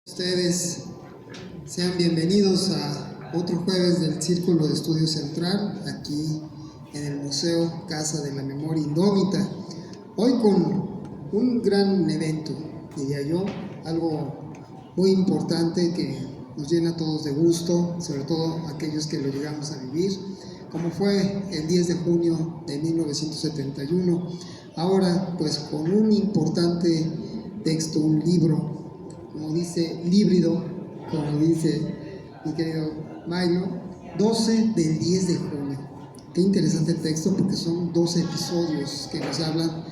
Ustedes sean bienvenidos a otro jueves del Círculo de Estudio Central, aquí en el Museo Casa de la Memoria Indómita. Hoy con un gran evento, diría yo, algo muy importante que nos llena a todos de gusto, sobre todo aquellos que lo llegamos a vivir, como fue el 10 de junio de 1971. Ahora, pues con un importante texto, un libro, como dice Líbrido, como dice mi querido Milo, 12 del 10 de junio. Qué interesante el texto porque son 12 episodios que nos hablan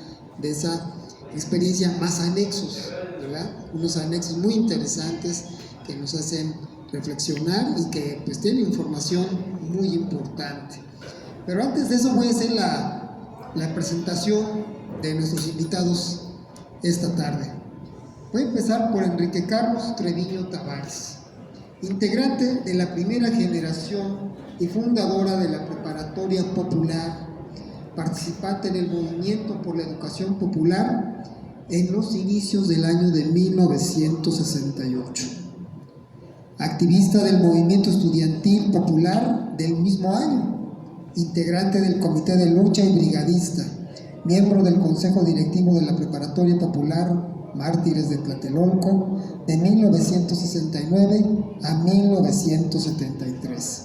de esa experiencia más anexos, ¿verdad? Unos anexos muy interesantes que nos hacen reflexionar y que pues tienen información muy importante. Pero antes de eso voy a hacer la presentación de nuestros invitados esta tarde. Voy a empezar por Enrique Carlos Treviño Tavares, integrante de la primera generación y fundadora de la Preparatoria Popular, participante en el movimiento por la educación popular en los inicios del año de 1968. Activista del movimiento estudiantil popular del mismo año, integrante del Comité de Lucha y brigadista, miembro del Consejo Directivo de la Preparatoria Popular Mártires de Tlatelolco de 1969 a 1973.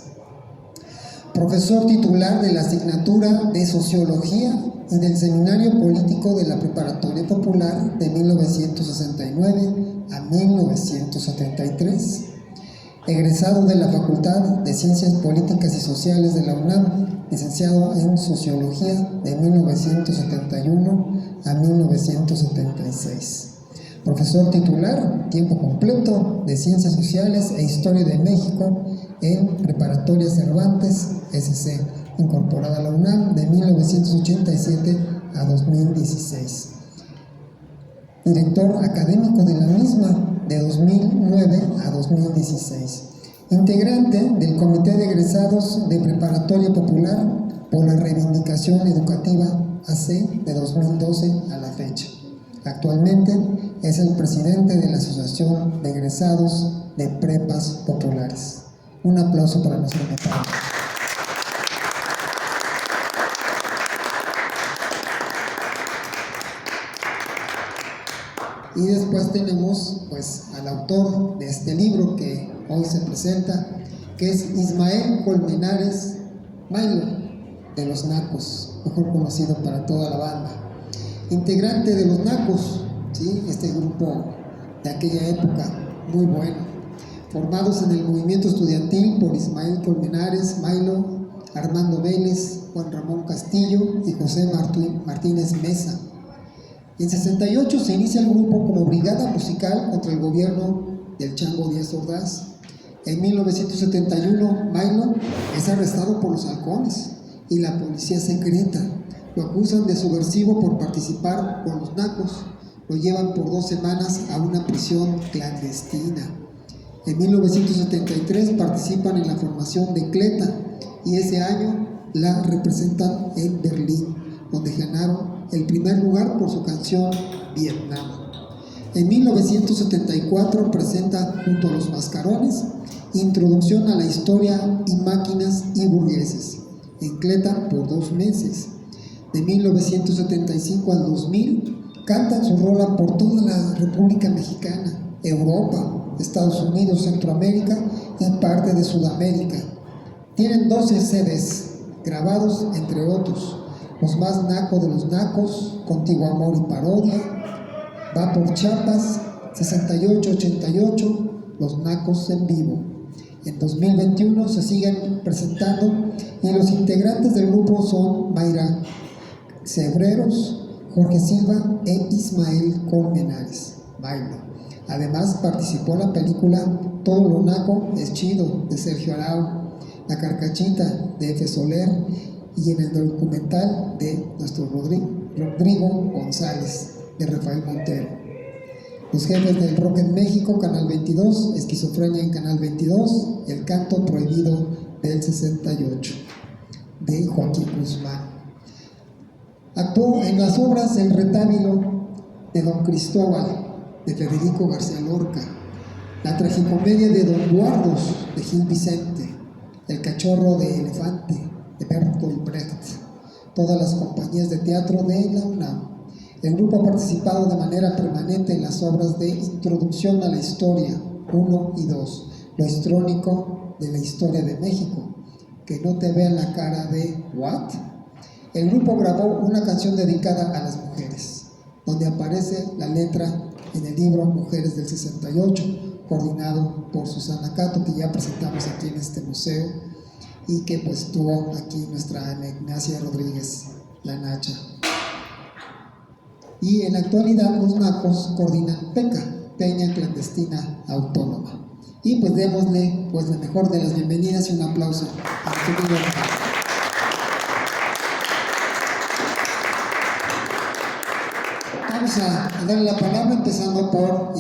Profesor titular de la asignatura de Sociología y del Seminario Político de la Preparatoria Popular de 1969 a 1973. Egresado de la Facultad de Ciencias Políticas y Sociales de la UNAM, licenciado en Sociología de 1971 a 1976. Profesor titular, tiempo completo, de Ciencias Sociales e Historia de México en Preparatoria Cervantes, SC, incorporada a la UNAM de 1987 a 2016. Director académico de la misma de 2009 a 2016. Integrante del Comité de Egresados de Preparatoria Popular por la Reivindicación Educativa AC de 2012 a la fecha. Actualmente es el presidente de la Asociación de Egresados de Prepas Populares. Un aplauso para nuestro invitado. Y después tenemos pues al autor de este libro que hoy se presenta, que es Ismael Colmenares Milo, de Los Nacos, mejor conocido para toda la banda. Integrante de Los Nacos, ¿sí? Este grupo de aquella época, muy bueno. Formados en el movimiento estudiantil por Ismael Colmenares Milo, Armando Vélez, Juan Ramón Castillo y José Martínez Mesa. En 68 se inicia el grupo como brigada musical contra el gobierno del Chango Díaz Ordaz. En 1971, Milo es arrestado por los halcones y la policía secreta. Lo acusan de subversivo por participar con los nacos. Lo llevan por 2 semanas a una prisión clandestina. En 1973 participan en la formación de Cleta y ese año la representan en Berlín, donde ganaron el primer lugar por su canción Vietnam. En 1974 presenta junto a Los Mascarones Introducción a la Historia y Máquinas y Burgueses, en Cleta por 2 meses. De 1975 al 2000 cantan su rola por toda la República Mexicana, Europa, Estados Unidos, Centroamérica y parte de Sudamérica. Tienen 12 CDs grabados entre otros: Los Más Nacos de los Nacos, Contigo Amor y Parodia, Va por Chiapas, 68-88, Los Nacos en Vivo. En 2021 se siguen presentando y los integrantes del grupo son Mayra Cebreros, Jorge Silva e Ismael Colmenares Milo. Además participó en la película Todo lo Naco es Chido de Sergio Arau, La Carcachita de F. Soler y en el documental de nuestro Rodrigo González de Rafael Montero. Los Jefes del Rock en México, Canal 22, Esquizofrenia en Canal 22, El Canto Prohibido del 68 de Joaquín Guzmán. Actuó en las obras El Retábilo de Don Cristóbal de Federico García Lorca, la tragicomedia de Don Guardos de Gil Vicente, El cachorro de elefante de Bertolt Brecht, todas las compañías de teatro de la UNAM. El grupo ha participado de manera permanente en las obras de Introducción a la Historia 1 y 2, Lo histrónico de la historia de México, Que no te vean la cara de ¿what? El grupo grabó una canción dedicada a las mujeres, donde aparece la letra en el libro Mujeres del 68, coordinado por Susana Cato, que ya presentamos aquí en este museo, y que pues tuvo aquí nuestra Ana Ignacia Rodríguez, la Nacha. Y en la actualidad una coordina PECA, Peña Clandestina Autónoma. Y pues démosle pues la mejor de las bienvenidas y un aplauso a nuestro querido Rafael. Vamos a darle la palabra empezando por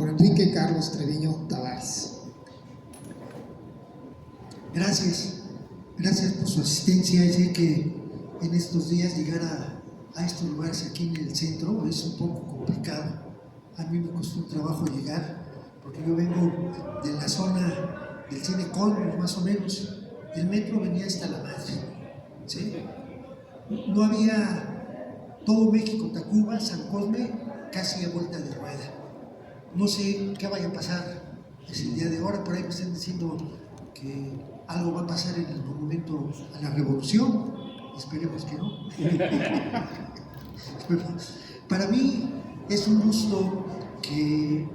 Enrique Carlos Treviño Tavares. Gracias por su asistencia. Es decir, que en estos días llegar a estos lugares aquí en el centro es un poco complicado. A mí me costó un trabajo llegar, porque yo vengo de la zona del Cine Colmos, más o menos. El metro venía hasta la madre, ¿sí? No había todo México, Tacuba, San Cosme, casi a vuelta de rueda. No sé qué vaya a pasar el día de ahora. Por ahí me están diciendo que algo va a pasar en el monumento a la Revolución. Esperemos que no. Para mí es un gusto que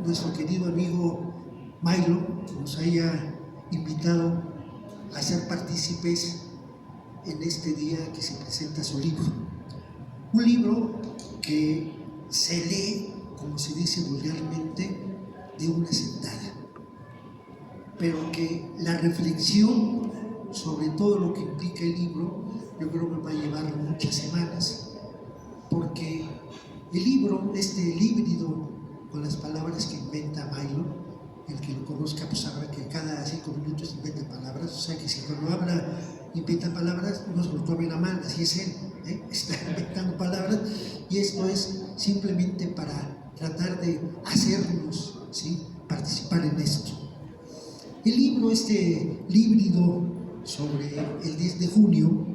nuestro querido amigo Milo nos haya invitado a ser partícipes en este día que se presenta su libro. Un libro que se lee, como se dice vulgarmente, de una sentada, pero que la reflexión sobre todo lo que implica el libro, yo creo que va a llevar muchas semanas, porque el libro, este híbrido con las palabras que inventa Milo, el que lo conozca pues sabrá que cada 5 minutos inventa palabras, o sea que si cuando habla inventa palabras, no se lo tomen a mal, así es él, está inventando palabras, y esto es simplemente para tratar de hacernos, ¿sí?, participar en esto. El libro, este híbrido sobre el 10 de junio,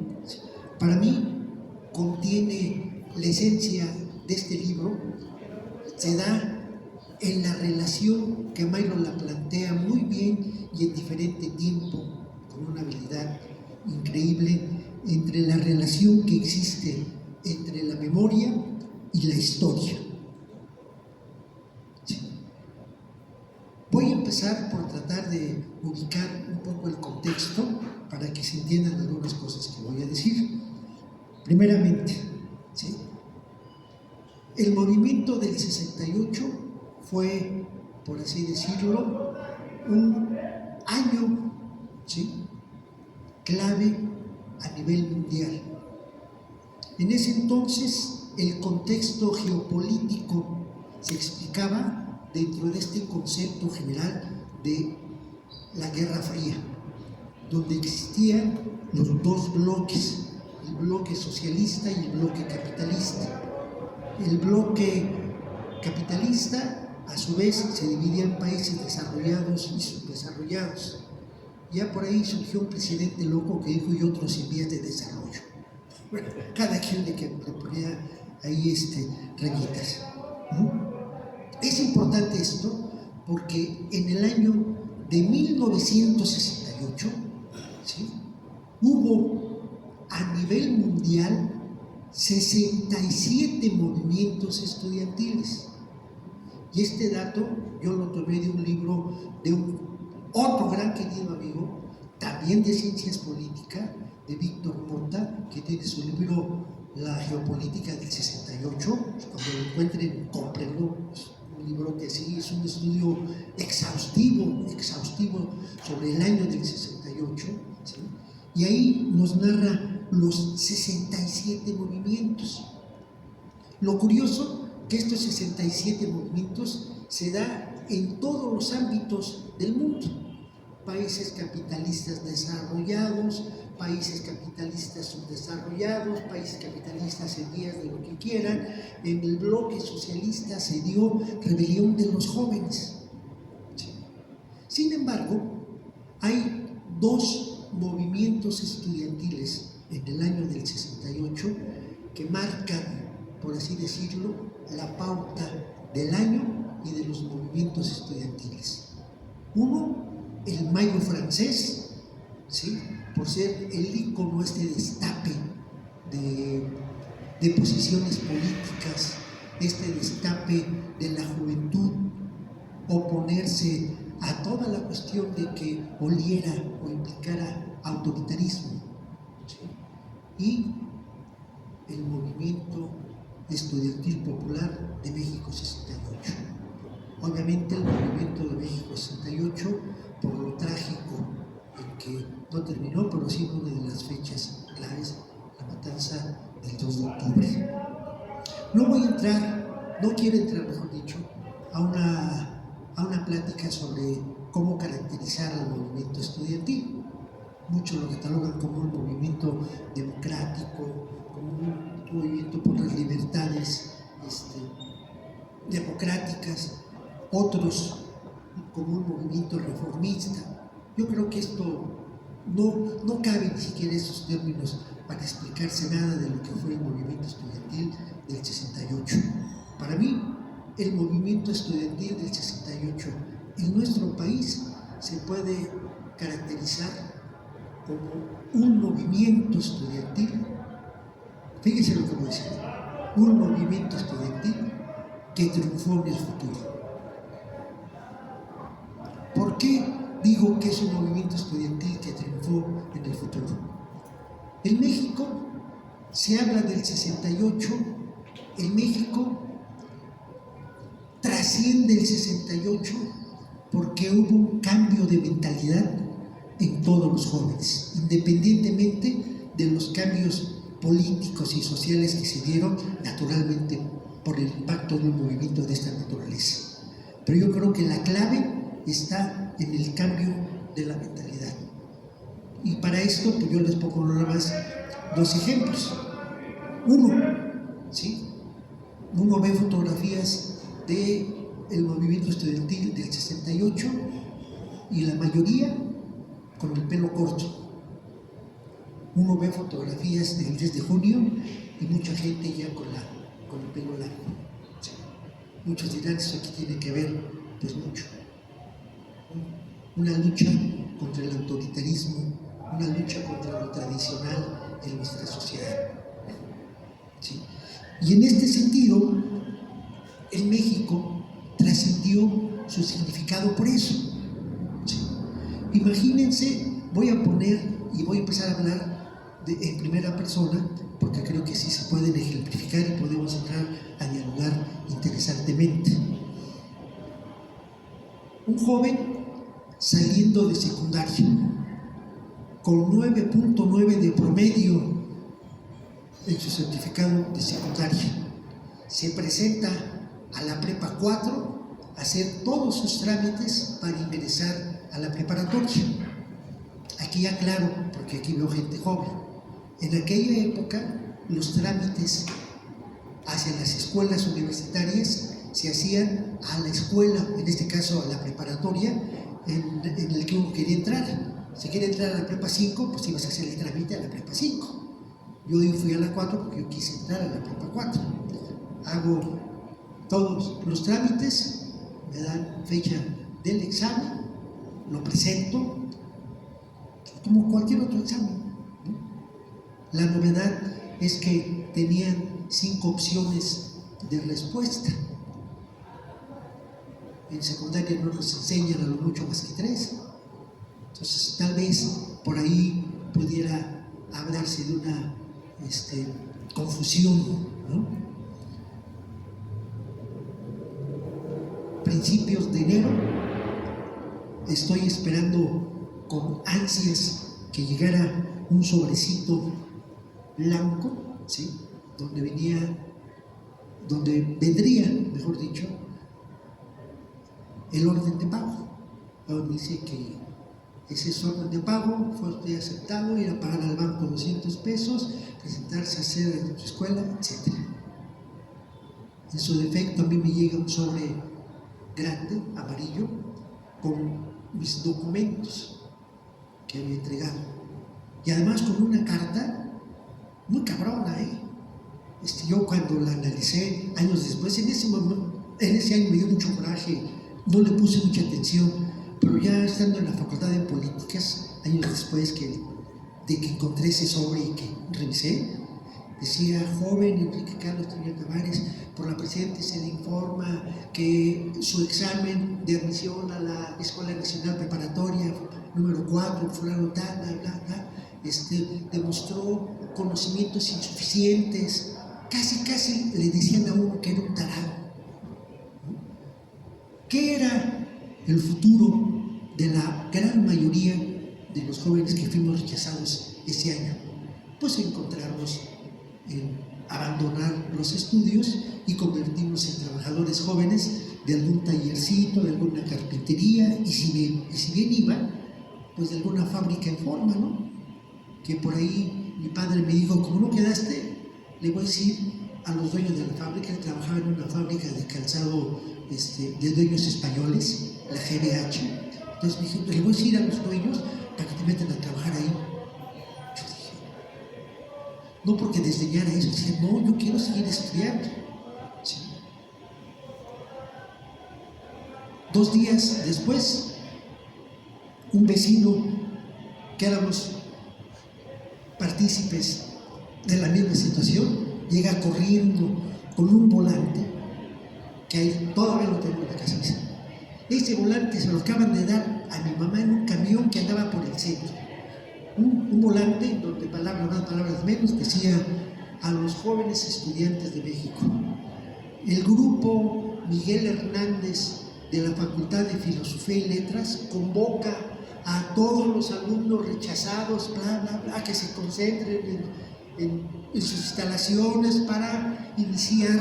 para mí contiene la esencia de este libro, se da en la relación que Milo la plantea muy bien y en diferente tiempo, con una habilidad increíble, entre la relación que existe entre la memoria y la historia. Sí. Voy a empezar por tratar de ubicar un poco el contexto para que se entiendan algunas cosas que voy a decir. Primeramente, ¿sí?, el movimiento del 68 fue, por así decirlo, un año, ¿sí?, clave a nivel mundial. En ese entonces, el contexto geopolítico se explicaba dentro de este concepto general de la Guerra Fría, donde existían los dos bloques, el bloque socialista y el bloque capitalista. El bloque capitalista, a su vez, se dividía en países desarrollados y subdesarrollados. Ya por ahí surgió un presidente loco que dijo: y otros en vías de desarrollo. Bueno, cada quien le ponía ahí rayitas. Es importante esto porque en el año de 1968, ¿sí?, hubo a nivel mundial 67 movimientos estudiantiles. Y este dato yo lo tomé de un libro de otro gran querido amigo, también de ciencias políticas, de Víctor Mota, que tiene su libro La geopolítica del 68. Cuando lo encuentren, cómprenlo. Es un libro que sí es un estudio exhaustivo sobre el año del 68, ¿sí? Y ahí nos narra los 67 movimientos. Lo curioso que estos 67 movimientos se da en todos los ámbitos del mundo: países capitalistas desarrollados, países capitalistas subdesarrollados, países capitalistas en vías de lo que quieran. En el bloque socialista se dio rebelión de los jóvenes, Sin embargo, hay dos movimientos estudiantiles en el año del 68 que marcan, por así decirlo, la pauta del año y de los movimientos estudiantiles. Uno, el Mayo francés, ¿sí?, por ser el ícono, este destape de posiciones políticas, este destape de la juventud, oponerse a toda la cuestión de que oliera o implicara autoritarismo, ¿sí?, y el movimiento estudiantil popular de México 68. Obviamente el movimiento de México 68, por lo trágico en que no terminó, pero sí una de las fechas claves, la matanza del 2 de octubre. No quiero entrar, mejor dicho, a una plática sobre cómo caracterizar al movimiento estudiantil. Muchos lo catalogan como un movimiento democrático, como un movimiento por las libertades democráticas, otros como un movimiento reformista. Yo creo que esto no cabe ni siquiera esos términos para explicarse nada de lo que fue el movimiento estudiantil del 68. Para mí, el movimiento estudiantil del 68 en nuestro país se puede caracterizar como un movimiento estudiantil, fíjense lo que voy a decir, un movimiento estudiantil que triunfó en el futuro. ¿Por qué digo que es un movimiento estudiantil que triunfó en el futuro? En México se habla del 68, en México trasciende el 68 porque hubo un cambio de mentalidad en todos los jóvenes, independientemente de los cambios políticos y sociales que se dieron naturalmente por el impacto de un movimiento de esta naturaleza. Pero yo creo que la clave está en el cambio de la mentalidad. Y para esto, pues yo les pongo nada más dos ejemplos. Uno ve fotografías del movimiento estudiantil del 68 y la mayoría con el pelo corto. Uno ve fotografías del 10 de junio y mucha gente ya con el pelo largo. ¿Sí? Muchos dirán, eso aquí tiene que ver, pues mucho. Una lucha contra el autoritarismo, una lucha contra lo tradicional en nuestra sociedad. ¿Sí? Y en este sentido, en México trascendió su significado por eso. ¿Sí? Imagínense, voy a empezar a hablar en primera persona, porque creo que sí se pueden ejemplificar y podemos entrar a dialogar interesantemente. Un joven saliendo de secundaria, con 9.9 de promedio en su certificado de secundaria, se presenta a la prepa 4 a hacer todos sus trámites para ingresar a la preparatoria. Aquí aclaro, porque aquí veo gente joven. En aquella época, los trámites hacia las escuelas universitarias se hacían a la escuela, en este caso a la preparatoria, en el que uno quería entrar. Si quiere entrar a la prepa 5, pues ibas a hacer el trámite a la prepa 5. Yo fui a la 4 porque yo quise entrar a la prepa 4. Hago todos los trámites, me dan fecha del examen, lo presento, como cualquier otro examen. La novedad es que tenían 5 opciones de respuesta. En secundaria no nos enseñan a lo mucho más que 3. Entonces, tal vez por ahí pudiera hablarse de una confusión, ¿no? Principios de enero, estoy esperando con ansias que llegara un sobrecito blanco, ¿sí?, donde vendría, mejor dicho, el orden de pago. Donde dice que ese orden de pago fue aceptado, ir a pagar al banco 200 pesos, presentarse a hacer en tu escuela, etc. En su defecto, a mí me llega un sobre grande, amarillo, con mis documentos que había entregado. Y además con una carta muy cabrona, yo cuando la analicé años después, en ese año me dio mucho coraje, no le puse mucha atención, pero ya estando en la Facultad de Políticas, años después de que encontré ese sobre y que revisé, decía: joven Enrique Carlos Treviño Tavares, por la Presidenta se le informa que su examen de admisión a la Escuela Nacional Preparatoria número 4, fulano tal, bla, bla, bla, demostró conocimientos insuficientes. Casi le decían a uno que era un tarado. ¿Qué era el futuro de la gran mayoría de los jóvenes que fuimos rechazados ese año? Pues encontrarnos en abandonar los estudios y convertirnos en trabajadores jóvenes de algún tallercito, de alguna carpintería, y si bien iba, pues de alguna fábrica en forma, ¿no? Que por ahí mi padre me dijo: como no quedaste, le voy a decir a los dueños de la fábrica. Él trabajaba en una fábrica de calzado de dueños españoles, la GBH. Entonces me dijo: le voy a decir a los dueños para que te metan a trabajar ahí. Yo dije, no porque desdeñara eso, decía: no, yo quiero seguir estudiando. ¿Sí? 2 días después, un vecino que éramos partícipes de la misma situación llega corriendo con un volante que ahí todavía lo tengo en la casa. Ese volante se lo acaban de dar a mi mamá en un camión que andaba por el centro. Un volante donde palabras más, palabras menos decía: a los jóvenes estudiantes de México. El grupo Miguel Hernández de la Facultad de Filosofía y Letras convoca a todos los alumnos rechazados, bla, bla, bla, que se concentren en sus instalaciones para iniciar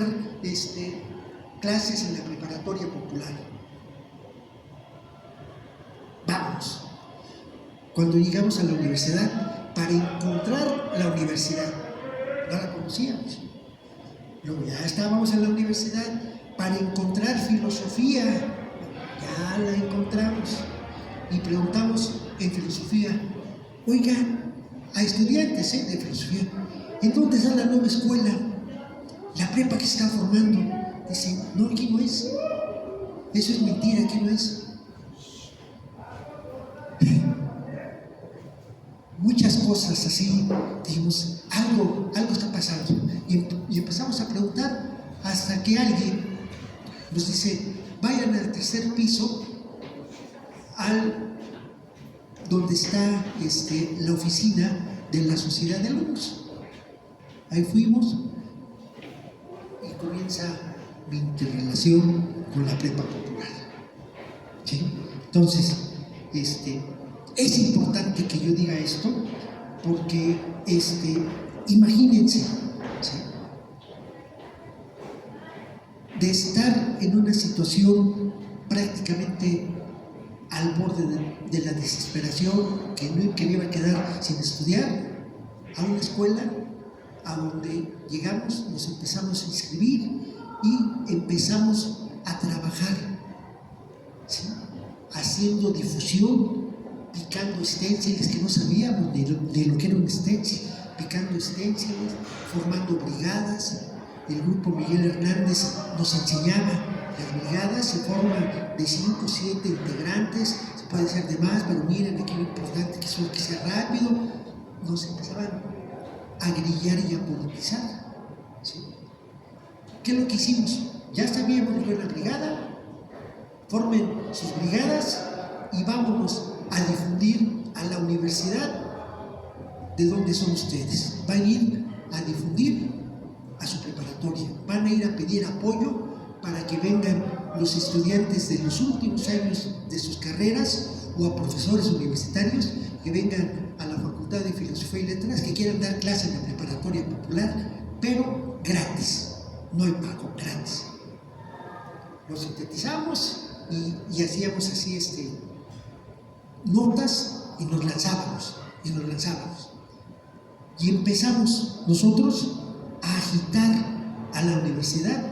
clases en la preparatoria popular. Vamos. Cuando llegamos a la universidad, para encontrar la universidad, no la conocíamos. Luego ya estábamos en la universidad para encontrar filosofía, ya la encontramos. Y preguntamos en filosofía: oiga, a estudiantes de filosofía, ¿en dónde está la nueva escuela? La prepa que se está formando. Dicen: no, aquí no es. Eso es mentira, aquí no es. Muchas cosas así, dijimos, algo está pasando. Y empezamos a preguntar hasta que alguien nos dice: vayan al 3er piso, donde está la oficina de la sociedad de alumnos. Ahí fuimos y comienza mi interrelación con la prepa popular. ¿Sí? Entonces, es importante que yo diga esto porque, imagínense, ¿sí?, de estar en una situación prácticamente al borde de la desesperación, que me iba a quedar sin estudiar, a una escuela a donde llegamos, nos empezamos a inscribir y empezamos a trabajar, ¿sí?, haciendo difusión, picando esténciles que no sabíamos de lo que era un esténcil, picando esténciles, formando brigadas. El grupo Miguel Hernández nos enseñaba: las brigadas se forman de 5 o 7 integrantes, se puede ser de más, pero miren aquí lo importante que es que sea rápido. Nos empezaban a grillar y a politizar, ¿sí? ¿Qué es lo que hicimos? Ya sabíamos lo que era la brigada, formen sus brigadas y vámonos a difundir a la universidad de dónde son ustedes. Van a ir a difundir a su preparatoria, van a ir a pedir apoyo para que vengan los estudiantes de los últimos años de sus carreras o a profesores universitarios que vengan a la Facultad de Filosofía y Letras, que quieran dar clase en la preparatoria popular, pero gratis, no hay pago, gratis. Lo sintetizamos y hacíamos así notas y nos lanzábamos. Y empezamos nosotros a agitar a la universidad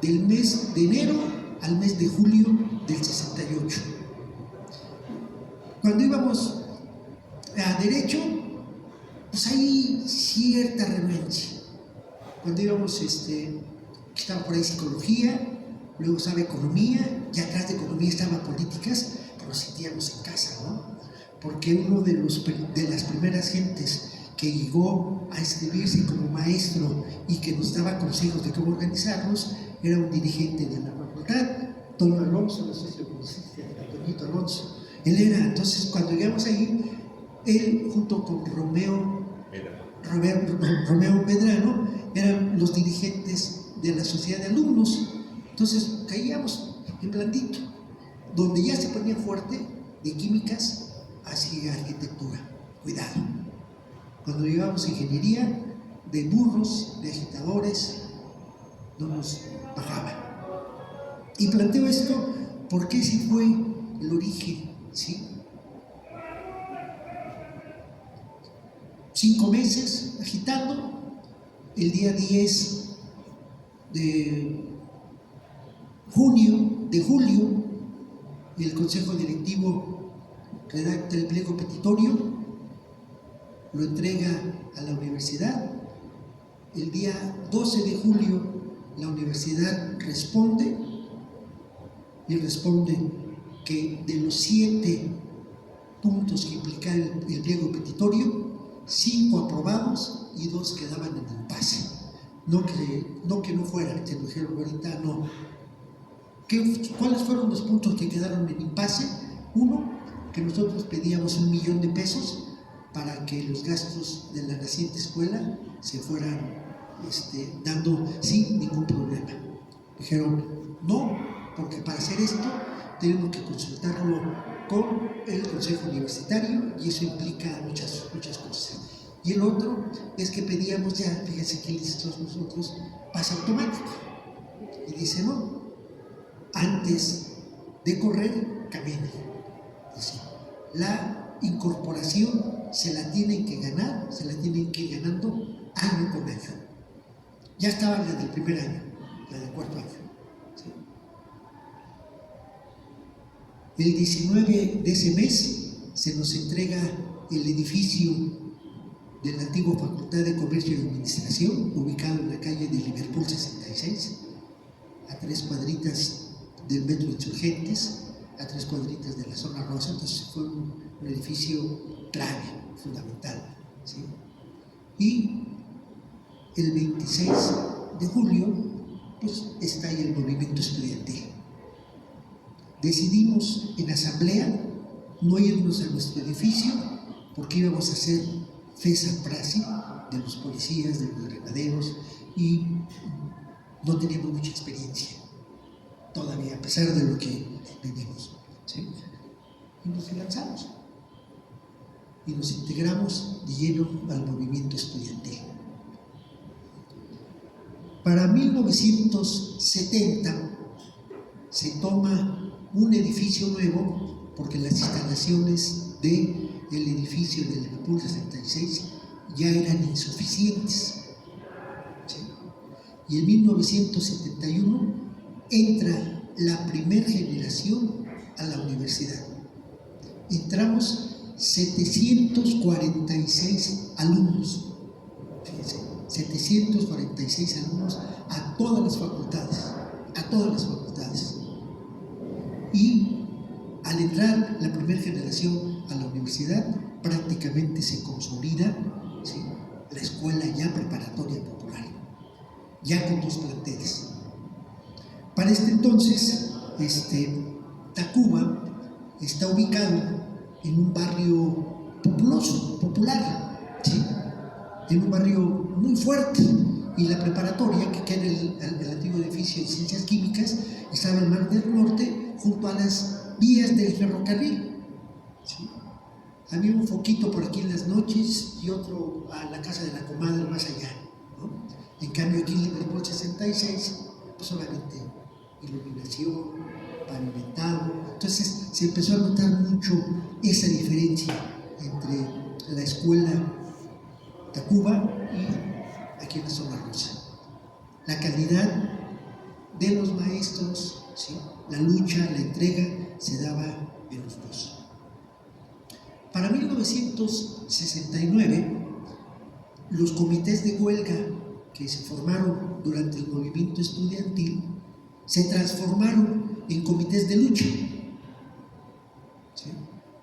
del mes de enero al mes de julio del 68. cuando íbamos a Derecho, pues hay cierta renuencia. Cuando íbamos, estaba por ahí Psicología, luego estaba Economía, y atrás de Economía estaba Políticas, pero nos sentíamos en casa, ¿no? Porque uno de las primeras gentes que llegó a escribirse como maestro y que nos daba consejos de cómo organizarnos era un dirigente de la facultad, Antonio Alonso, no sé si lo conociste, Antonito Alonso. Él era, entonces cuando llegamos ahí, él junto con Romeo Medrano eran los dirigentes de la sociedad de alumnos. Entonces caíamos en blandito, donde ya se ponía fuerte de químicas hacia arquitectura. Cuidado. Cuando llegábamos a ingeniería, de burros, de agitadores, no nos bajaba. Y planteo esto porque ese fue el origen, ¿sí? 5 meses agitando. El día 10 de julio, el Consejo Directivo redacta el pliego petitorio, lo entrega a la universidad. El día 12 de julio la universidad responde que de los 7 puntos que implicaba el pliego petitorio, 5 aprobados y 2 quedaban en impasse. No que no fueran, se lo dijeron ahorita, no. ¿Cuáles fueron los puntos que quedaron en impasse? Uno, que nosotros pedíamos 1 millón de pesos para que los gastos de la naciente escuela se fueran dando sin ningún problema. Dijeron, no, porque para hacer esto tenemos que consultarlo con el Consejo Universitario y eso implica muchas cosas. Y el otro es que pedíamos ya, fíjense que listos nosotros, pase automático. Y dice, no, antes de correr, camine. Dice, la incorporación se la tienen que ganar, se la tienen que ir ganando año con año. Ya estaba la del primer año, la del cuarto año. ¿Sí? El 19 de ese mes se nos entrega el edificio de la antigua Facultad de Comercio y Administración, ubicado en la calle de Liverpool 66, a 3 cuadritas del Metro Insurgentes, a 3 cuadritas de la zona rosa. Entonces fue un edificio clave, fundamental, ¿sí? Y el 26 de julio, pues está ahí el movimiento estudiantil. Decidimos en asamblea no irnos a nuestro edificio porque íbamos a hacer fesa prasi de los policías, de los granaderos, y no teníamos mucha experiencia todavía, a pesar de lo que vivimos, ¿sí? Y nos lanzamos y nos integramos de lleno al movimiento estudiantil. Para 1970 se toma un edificio nuevo porque las instalaciones del edificio del Liverpool 66 ya eran insuficientes, ¿sí? Y en 1971 entra la primera generación a la universidad. Entramos 746 alumnos, fíjense, 746 alumnos a todas las facultades, y al entrar la primera generación a la universidad prácticamente se consolida, ¿sí?, la escuela ya preparatoria popular, ya con 2 planteles. Para este entonces, Tacuba está ubicado en un barrio popular, ¿sí?, en un barrio muy fuerte, y la preparatoria, que era el antiguo edificio de Ciencias Químicas, estaba en el Mar del Norte, junto a las vías del ferrocarril, ¿sí? Había un foquito por aquí en las noches y otro a la casa de la comadre más allá, ¿no? En cambio aquí en Liverpool 66, pues solamente iluminación, pavimentado. Entonces se empezó a notar mucho esa diferencia entre la escuela Tacuba y aquí en la zona rosa. La calidad de los maestros, ¿sí?, la lucha, la entrega, se daba en los dos. 1969, los comités de huelga que se formaron durante el movimiento estudiantil se transformaron en comités de lucha. ¿Sí?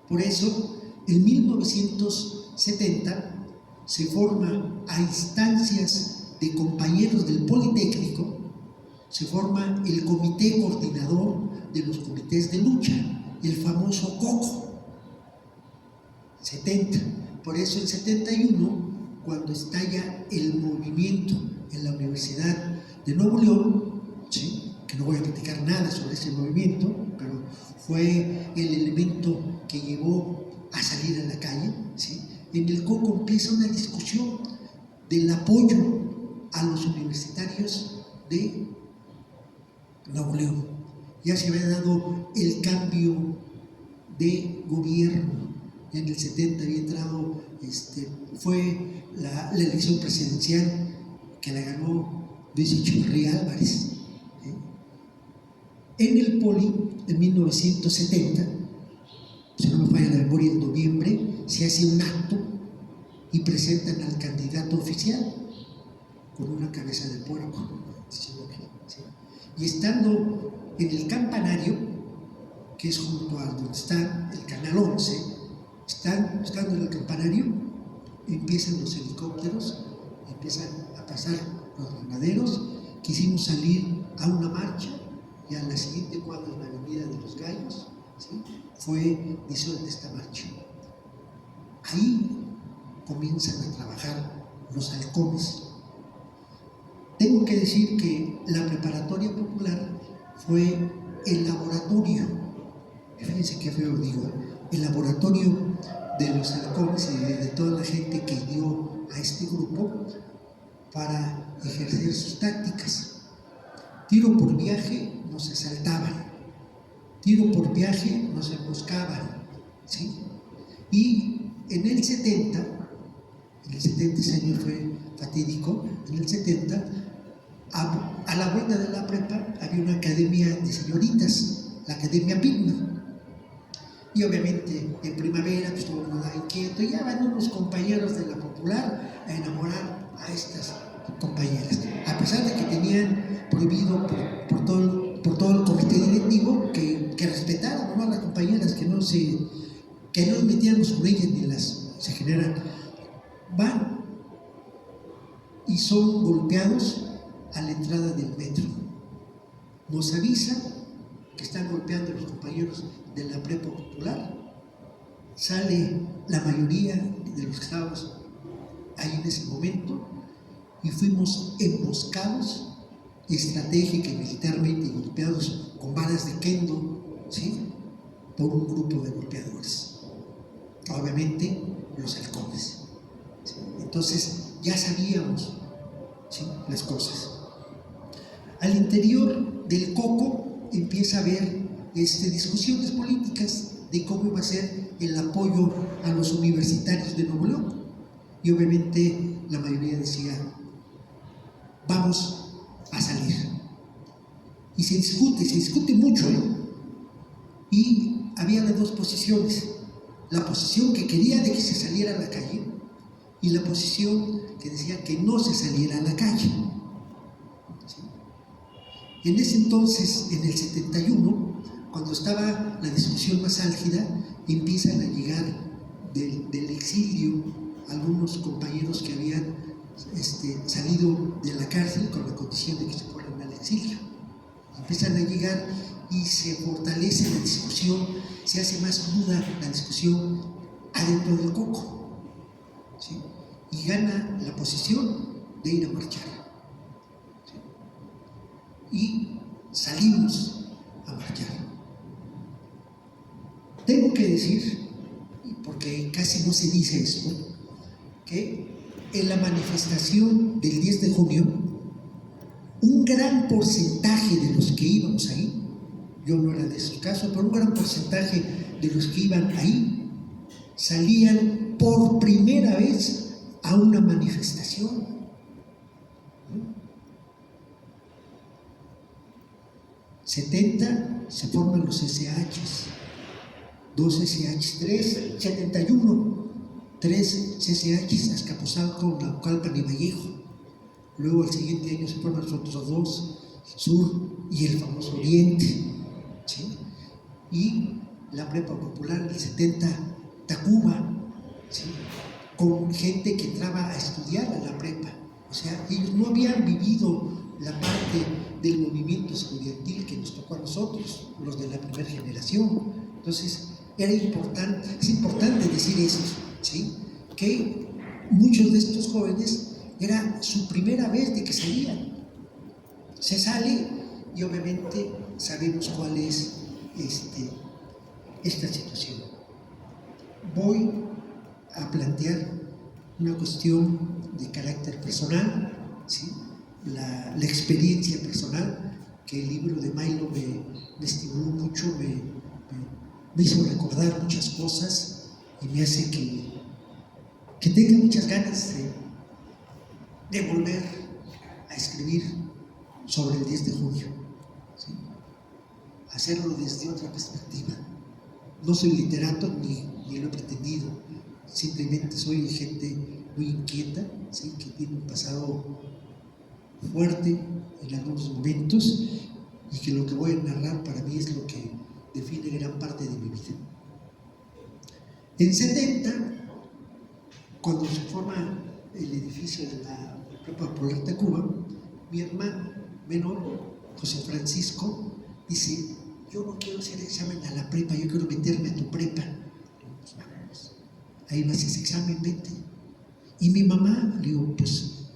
Por eso, en 1970 se forma a instancias de compañeros del Politécnico, se forma el comité coordinador de los comités de lucha, el famoso COCO. 70. Por eso en 71, cuando estalla el movimiento en la Universidad de Nuevo León, ¿sí?, que no voy a platicar nada sobre ese movimiento, pero fue el elemento que llevó a salir a la calle, ¿sí?, en el COCO empieza una discusión del apoyo a los universitarios de Nuevo León. Ya se había dado el cambio de gobierno. En el 70 había entrado, fue la elección presidencial que la ganó Luis Echeverría Álvarez. ¿Sí? En el Poli, en 1970, si no me falla la memoria, en noviembre, se hace un acto y presentan al candidato oficial con una cabeza de puerco. ¿Sí? Y estando en el campanario, que es junto a donde está el canal 11, estando en el campanario, empiezan los helicópteros, empiezan a pasar los granaderos. Quisimos salir a una marcha y a la siguiente cuadra, en la avenida de los Gallos, ¿sí?, fue disuelta esta marcha. Ahí comienzan a trabajar los halcones. Tengo que decir que la preparatoria popular fue el laboratorio, fíjense qué feo digo, el laboratorio de los halcones y de toda la gente que dio a este grupo para ejercer sus tácticas. Tiro por viaje nos asaltaban, tiro por viaje nos emboscaban, ¿sí? Y en el 70, ese año fue fatídico, en el 70, a la vuelta de la prepa había una academia de señoritas, la Academia Pitman. Y obviamente en primavera pues todo el mundo andaba inquieto, y ya van unos compañeros de la popular a enamorar a estas compañeras, a pesar de que tenían prohibido por todo el comité directivo que respetaran, ¿no?, a las compañeras, que no nos metíamos con ellas ni las se generan. Van y son golpeados a la entrada del metro. Nos avisan que están golpeando a los compañeros de la prepa popular. Sale la mayoría de los que estábamos ahí en ese momento y fuimos emboscados estratégica y militarmente, y golpeados con varas de kendo, ¿sí?, por un grupo de golpeadores, obviamente los halcones, ¿sí? Entonces ya sabíamos, ¿sí?, las cosas. Al interior del COCO empieza a haber discusiones políticas de cómo iba a ser el apoyo a los universitarios de Nuevo León, y obviamente la mayoría decía vamos a salir, y se discute mucho, y había las dos posiciones: la posición que quería de que se saliera a la calle y la posición que decía que no se saliera a la calle. ¿Sí? En ese entonces, en el 71, cuando estaba la discusión más álgida, empiezan a llegar del exilio algunos compañeros que habían salido de la cárcel con la condición de que se fueran al exilio. Empiezan a llegar y se fortalece la discusión, se hace más cruda la discusión adentro del COCO, ¿sí?, y gana la posición de ir a marchar, ¿sí?, y salimos a marchar. Tengo que decir, porque casi no se dice esto, que en la manifestación del 10 de junio, un gran porcentaje de los que íbamos ahí, yo no era de esos casos, pero un gran porcentaje de los que iban ahí salían por primera vez a una manifestación. 70 se forman los SHs, 2 SH3, 71, 3 CCH, Azcapotzalco, Naucalpan y Vallejo. Luego al siguiente año se forman los otros 2, Sur y el famoso Oriente, ¿sí? Y la prepa popular del 70, Tacuba, ¿sí? Con gente que entraba a estudiar a la prepa. O sea, ellos no habían vivido la parte del movimiento estudiantil que nos tocó a nosotros, los de la primera generación. Entonces, es importante decir esto, ¿sí? Que muchos de estos jóvenes era su primera vez de que salían. Se sale y obviamente sabemos cuál es esta situación. Voy a plantear una cuestión de carácter personal, ¿sí? La experiencia personal, que el libro de Milo me estimuló mucho, me hizo recordar muchas cosas y me hace que tenga muchas ganas de volver a escribir sobre el 10 de junio, ¿sí? Hacerlo desde otra perspectiva. No soy literato ni lo he pretendido, simplemente soy gente muy inquieta, ¿sí? Que tiene un pasado fuerte en algunos momentos y que lo que voy a narrar para mí es lo que define gran parte de mi vida. En 70, cuando se forma el edificio de la Prepa Popular Tacuba, mi hermano menor, José Francisco, dice: yo no quiero hacer examen a la prepa, yo quiero meterme a tu prepa. Pues vamos, ahí no haces examen, vete. Y mi mamá, le digo, pues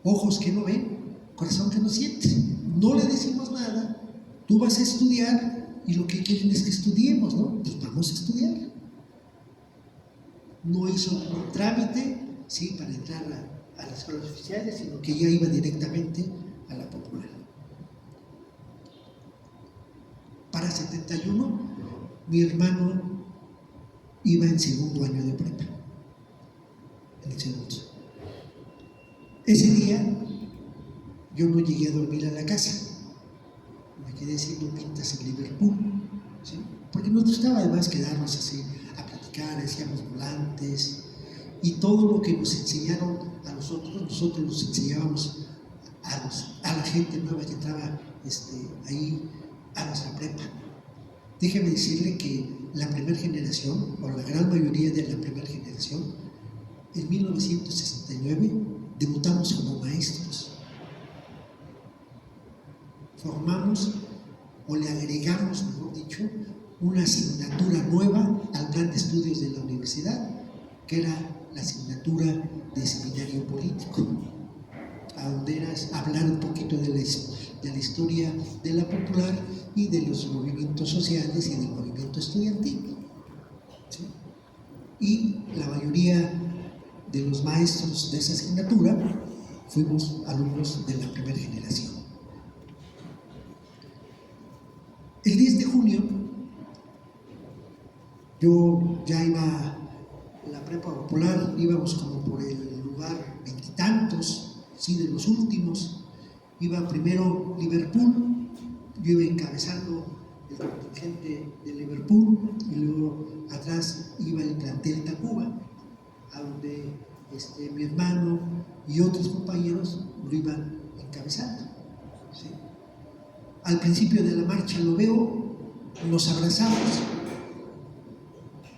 ojos que no ven, corazón que no siente, no le decimos nada, tú vas a estudiar y lo que quieren es que estudiemos, ¿no? Pues vamos a estudiar. No hizo un trámite, sí, para entrar a las escuelas oficiales, sino que ya iba directamente a la popular. Para 71, mi hermano iba en segundo año de prepa, en el segundo. Ese día yo no llegué a dormir a la casa, me quedé haciendo pintas en Liverpool, ¿sí? Porque nos gustaba además quedarnos así a platicar, hacíamos volantes y todo lo que nos enseñaron a nosotros los enseñábamos a la gente nueva que entraba ahí a nuestra prepa. Déjeme decirle que la primera generación, o la gran mayoría de la primera generación, en 1969 debutamos como maestros. Formamos, o le agregamos, mejor dicho, una asignatura nueva al plan de estudios de la universidad, que era la asignatura de seminario político, a donde era hablar un poquito de la historia de la popular y de los movimientos sociales y del movimiento estudiantil, ¿sí? Y la mayoría de los maestros de esa asignatura fuimos alumnos de la primera generación. El 10 de junio yo ya iba a la prepa popular, íbamos como por el lugar veintitantos, sí, de los últimos. Iba primero Liverpool, yo iba encabezando el contingente de Liverpool y luego atrás iba el plantel Tacuba, a donde mi hermano y otros compañeros lo iban encabezando, ¿sí? Al principio de la marcha lo veo, nos abrazamos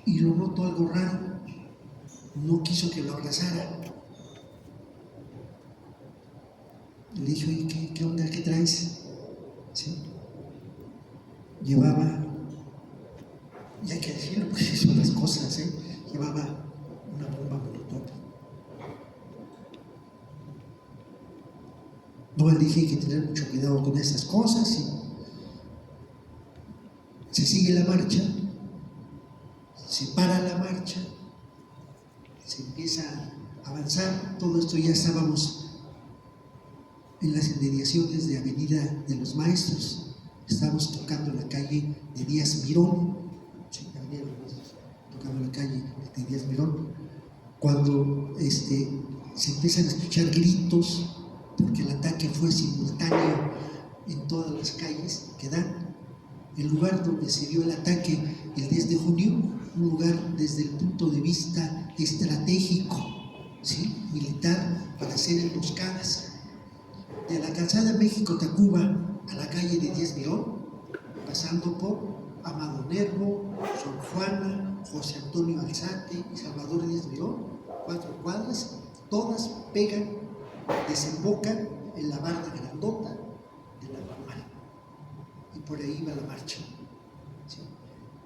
y lo noto algo raro, no quiso que lo abrazara. Le dije: oye, ¿qué onda? ¿Qué traes? ¿Sí? Llevaba, y hay que decirlo porque son las cosas, llevaba una bomba molotov. No, le dije: hay que tener mucho cuidado con esas cosas. Y se sigue la marcha, se para la marcha, se empieza a avanzar. Todo esto ya estábamos en las inmediaciones de Avenida de los Maestros, estábamos tocando la calle de Díaz Mirón, sí, Avenida de los Maestros, tocando la calle de Díaz Mirón, cuando se empiezan a escuchar gritos, porque el ataque fue simultáneo en todas las calles que dan. El lugar donde se dio el ataque el 10 de junio desde el punto de vista estratégico, ¿sí? Militar, para hacer emboscadas. De la calzada México-Tacuba a la calle de Díaz Mirón, pasando por Amado Nervo, Sor Juana, José Antonio Alzate y Salvador Díaz Mirón, 4 cuadras, todas pegan, desembocan en la barda grandota de la normal. Y por ahí va la marcha. ¿Sí?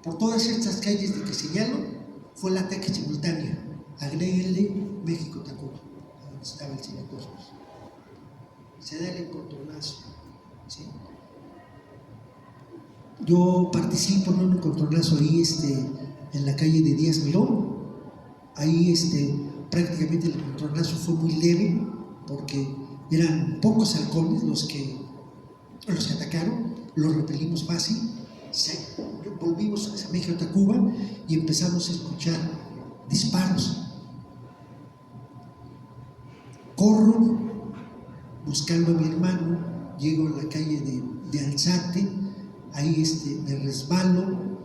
Por todas estas calles de que señalo, fue el ataque simultáneo. Agréguenle México-Tacuba, donde estaba el señor Cosmos. Se da el encontronazo. ¿Sí? Yo participo en un encontronazo ahí en la calle de Díaz Mirón. Ahí prácticamente el encontronazo fue muy leve porque eran pocos halcones los que atacaron, los repelimos fácil. Volvimos a México-Tacuba y empezamos a escuchar disparos. Corro buscando a mi hermano, llego a la calle de Alzate, ahí me resbalo,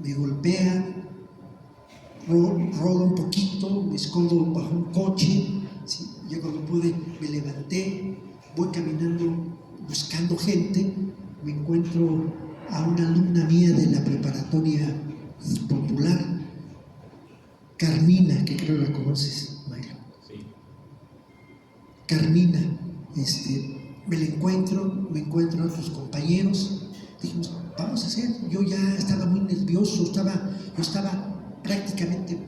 me golpean, rodo un poquito, me escondo bajo un coche, ¿sí? Ya cuando pude me levanté, voy caminando buscando gente, me encuentro a una alumna mía de la preparatoria popular, Carmina, que creo la conoces, Maylo. Sí. Carmina, me la encuentro a otros compañeros, dijimos, vamos a hacer, yo ya estaba muy nervioso, yo estaba prácticamente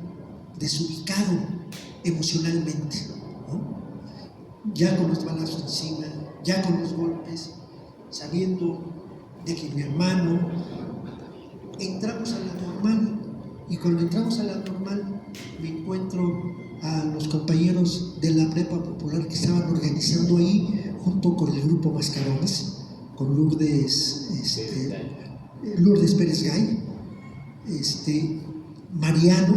desubicado emocionalmente, ¿no? Ya con los balazos encima, ya con los golpes, sabiendo de que mi hermano, entramos a la normal, y cuando entramos a la normal me encuentro a los compañeros de la prepa popular que estaban organizando ahí junto con el grupo Mascarones, con Lourdes Pérez Gay, Mariano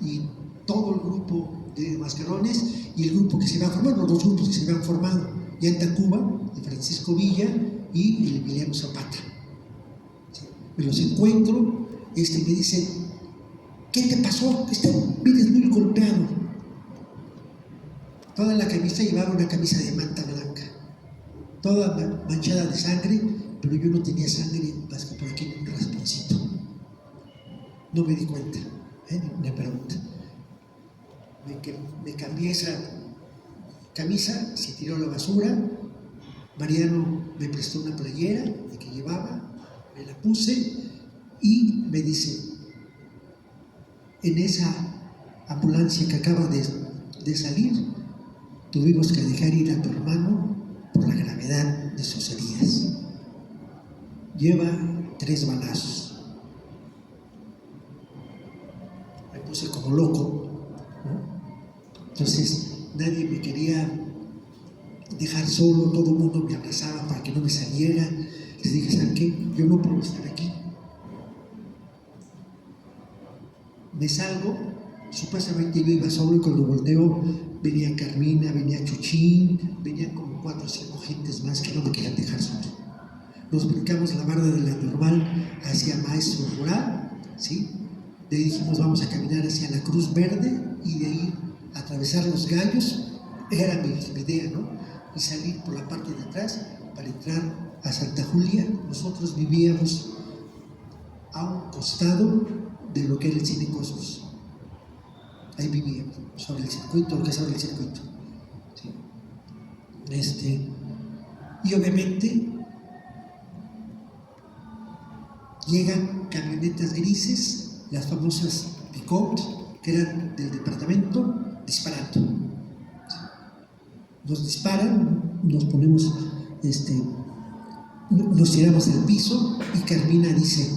y todo el grupo de Mascarones y el grupo que se iba formando, los dos grupos que se habían formado ya en Tacuba, de Francisco Villa y el Emiliano Zapata. Me los encuentro, me dice, ¿qué te pasó? Vienes muy golpeado. Toda la camisa llevaba una camisa de manta blanca, toda manchada de sangre, pero yo no tenía sangre más que por aquí en un rasponcito. No me di cuenta, me pregunta. Me cambié esa camisa, se tiró a la basura. Mariano me prestó una playera de que llevaba, me la puse y me dice, en esa ambulancia que acaba de salir, tuvimos que dejar ir a tu hermano por la gravedad de sus heridas. Lleva 3 balazos. Me puse como loco, ¿no? Entonces nadie me quería dejar solo, todo el mundo me abrazaba para que no me saliera. Les dije, ¿saben qué? Yo no puedo estar aquí. Me salgo, supuestamente yo iba solo y cuando volteo venía Carmina, venía Chuchín, venían como 4 o 5 gentes más que no me querían dejar solo. Nos brincamos la barda de la normal hacia Maestro Rural, ¿sí? De ahí dijimos vamos a caminar hacia la Cruz Verde y de ahí atravesar los Gallos, era mi idea, ¿no? Y salir por la parte de atrás para entrar a Santa Julia. Nosotros vivíamos a un costado de lo que era el Cine Cosmos. Ahí vivíamos, sobre el circuito, lo que es sobre el circuito. ¿Sí? Y obviamente llegan camionetas grises, las famosas pick-ups, que eran del departamento, disparando. ¿Sí? Nos disparan, nos ponemos, nos tiramos al piso y Carmina dice,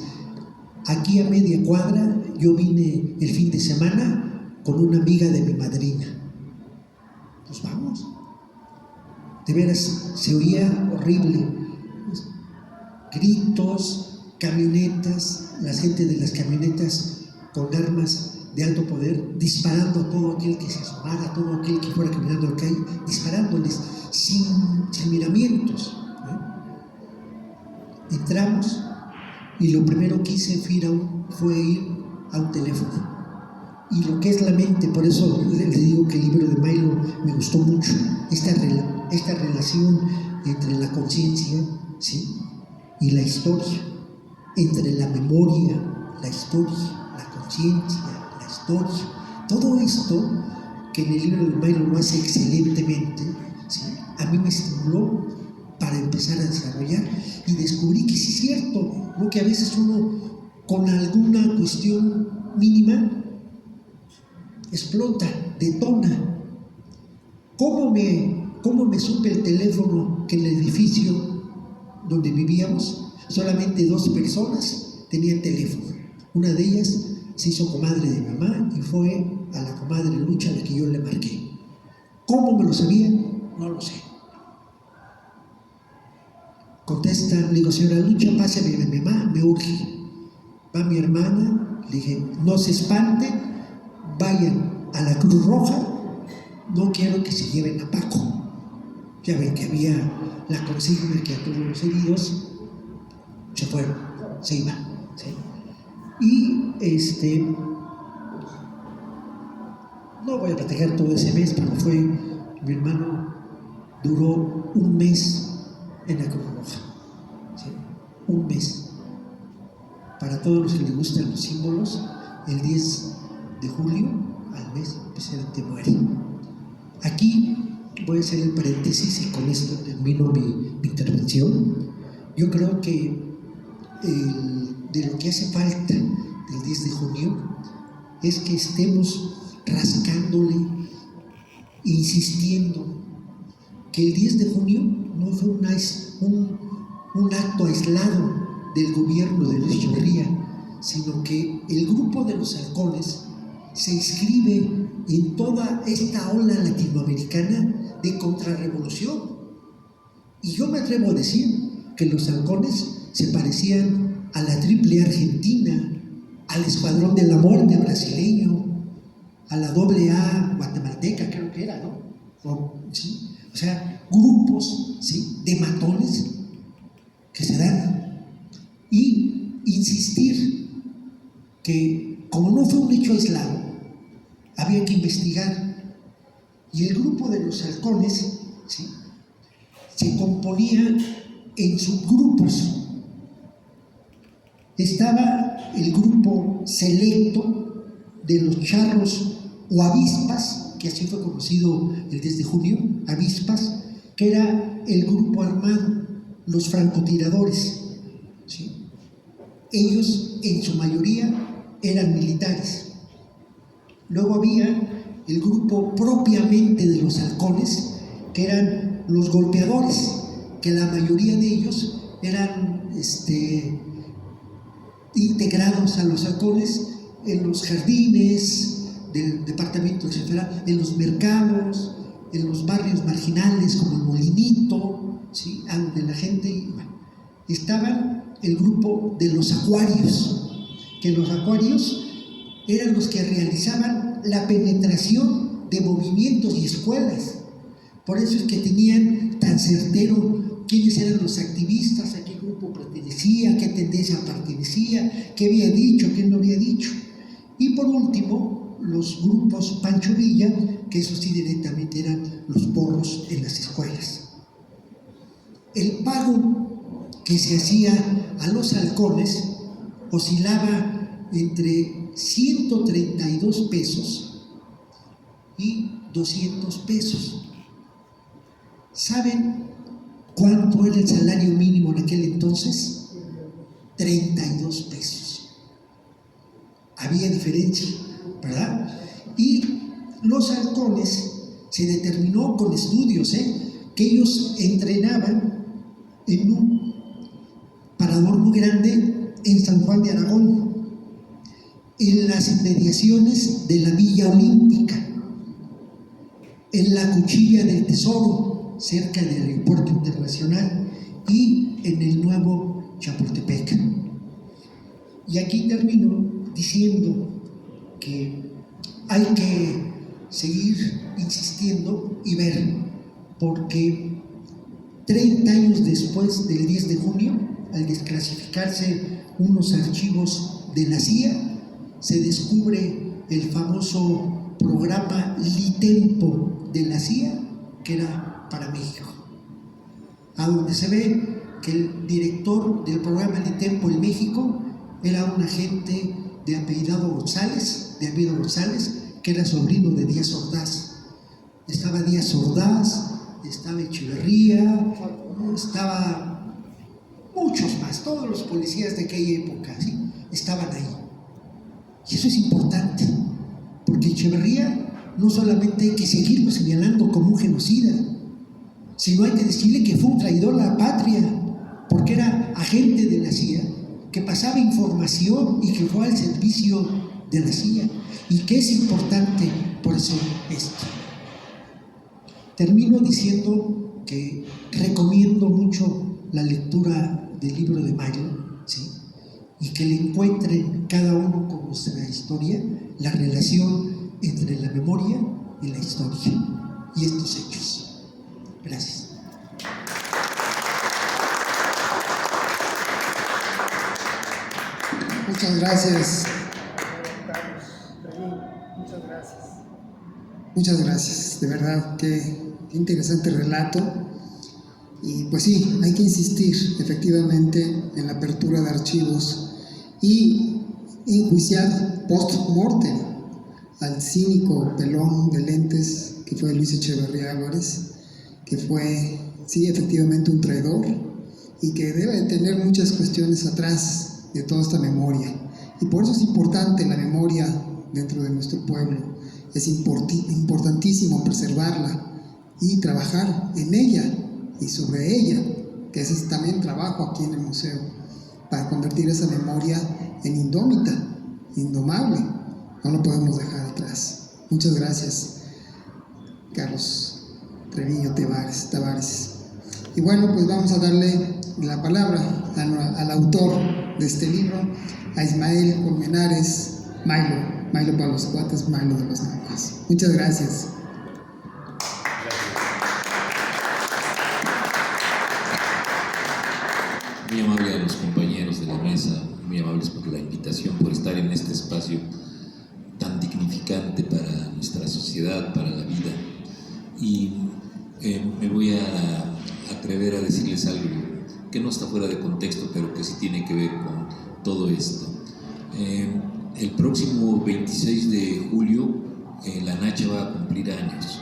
aquí a media cuadra yo vine el fin de semana con una amiga de mi madrina. Pues vamos. De veras, se oía horrible. Gritos, camionetas, la gente de las camionetas con armas de alto poder, disparando a todo aquel que se asomara, a todo aquel que fuera caminando a la calle, disparándoles sin miramientos. Entramos y lo primero que hice fue ir a un teléfono. Y lo que es la mente, por eso le digo que el libro de Milo me gustó mucho, esta relación entre la conciencia, ¿sí?, y la historia, entre la memoria, la historia, la conciencia, la historia. Todo esto que en el libro de Milo lo hace excelentemente, ¿sí?, a mí me estimuló para empezar a desarrollar y descubrí que sí es cierto, ¿no?, que a veces uno con alguna cuestión mínima explota, detona. ¿Cómo me supe el teléfono que en el edificio donde vivíamos solamente 2 personas tenían teléfono? Una de ellas se hizo comadre de mi mamá y fue a la comadre Lucha a la que yo le marqué. ¿Cómo me lo sabía? No lo sé. Contesta, le digo, señora Lucha, pásame a mi mamá, me urge. Va mi hermana, le dije, no se espante, vayan a la Cruz Roja, no quiero que se lleven a Paco. Ya ven que había la consigna que a todos los heridos se fueron, se iban, ¿sí? Y no voy a platicar todo ese mes, pero mi hermano duró un mes en la Cruz Roja, ¿sí? Un mes. Para todos los que les gustan los símbolos, el 10 de julio al mes precisamente muere. Aquí voy a hacer el paréntesis y con esto termino mi intervención. Yo creo que de lo que hace falta del 10 de junio es que estemos rascándole, insistiendo que el 10 de junio no fue un acto aislado del gobierno de Luis Echeverría, sino que el grupo de los halcones se inscribe en toda esta ola latinoamericana de contrarrevolución. Y yo me atrevo a decir que los halcones se parecían a la Triple Argentina, al Escuadrón de la Muerte brasileño, a la AA guatemalteca, creo que era, ¿no? ¿Sí? O sea, grupos, ¿sí?, de matones que se dan. Y insistir que, como no fue un hecho aislado, había que investigar. Y el grupo de los halcones, ¿sí?, se componía en subgrupos. Estaba el grupo selecto de los charros o avispas, que así fue conocido el 10 de junio, avispas, que era el grupo armado, los francotiradores, ¿sí? Ellos en su mayoría eran militares. Luego había el grupo propiamente de los halcones, que eran los golpeadores, que la mayoría de ellos eran integrados a los halcones en los jardines del departamento federal, en los mercados, en los barrios marginales como el Molinito, ¿sí?, donde la gente iba. Estaban el grupo de los acuarios, que los acuarios eran los que realizaban la penetración de movimientos y escuelas. Por eso es que tenían tan certero quiénes eran los activistas, a qué grupo pertenecía, a qué tendencia pertenecía, qué había dicho, qué no había dicho. Y por último, los grupos Pancho Villa, que eso sí directamente eran los porros en las escuelas. El pago que se hacía a los halcones oscilaba entre 132 pesos y 200 pesos. ¿Saben cuánto era el salario mínimo en aquel entonces? 32 pesos. Había diferencia, ¿verdad? Y los halcones se determinó con estudios, que ellos entrenaban en un parador muy grande en San Juan de Aragón, en las inmediaciones de la Villa Olímpica, en la Cuchilla del Tesoro, cerca del Aeropuerto Internacional, y en el nuevo Chapultepec. Y aquí termino diciendo que hay que seguir insistiendo y ver, porque 30 años después del 10 de junio, al desclasificarse unos archivos de la CIA, se descubre el famoso programa Litempo de la CIA, que era para México, a donde se ve que el director del programa Litempo en México era un agente de apellido González, que era sobrino de Díaz Ordaz. Estaba Díaz Ordaz, estaba Echeverría, estaba muchos más, todos los policías de aquella época, ¿sí?, estaban ahí. Y eso es importante, porque Echeverría no solamente hay que seguirlo señalando como un genocida, sino hay que decirle que fue un traidor a la patria, porque era agente de la CIA, que pasaba información y que fue al servicio de la CIA, y que es importante por eso esto. Termino diciendo que recomiendo mucho la lectura del libro de Mayo, ¿sí?, y que le encuentren cada uno con nuestra historia la relación entre la memoria y la historia y estos hechos. Gracias. Muchas gracias. Muchas gracias, de verdad, qué interesante relato. Y pues sí, hay que insistir efectivamente en la apertura de archivos y enjuiciar post-mortem al cínico pelón de lentes que fue Luis Echeverría Álvarez, que fue, sí, efectivamente un traidor y que debe de tener muchas cuestiones atrás de toda esta memoria. Y por eso es importante la memoria dentro de nuestro pueblo. Es importantísimo preservarla y trabajar en ella y sobre ella, que ese es también trabajo aquí en el museo, para convertir esa memoria en indómita, indomable. No lo podemos dejar atrás. Muchas gracias, Carlos Treviño Tavares. Y bueno, pues vamos a darle la palabra al autor de este libro, a Ismael Colmenares, Milo para los cuates, Milo de los naranjas. Muchas gracias. Muy amable a los compañeros de la mesa, muy amables por la invitación, por estar en este espacio tan dignificante para nuestra sociedad, para la vida. Y me voy a atrever a decirles algo que no está fuera de contexto, pero que sí tiene que ver con todo esto. El próximo 26 de julio la Nacha va a cumplir años.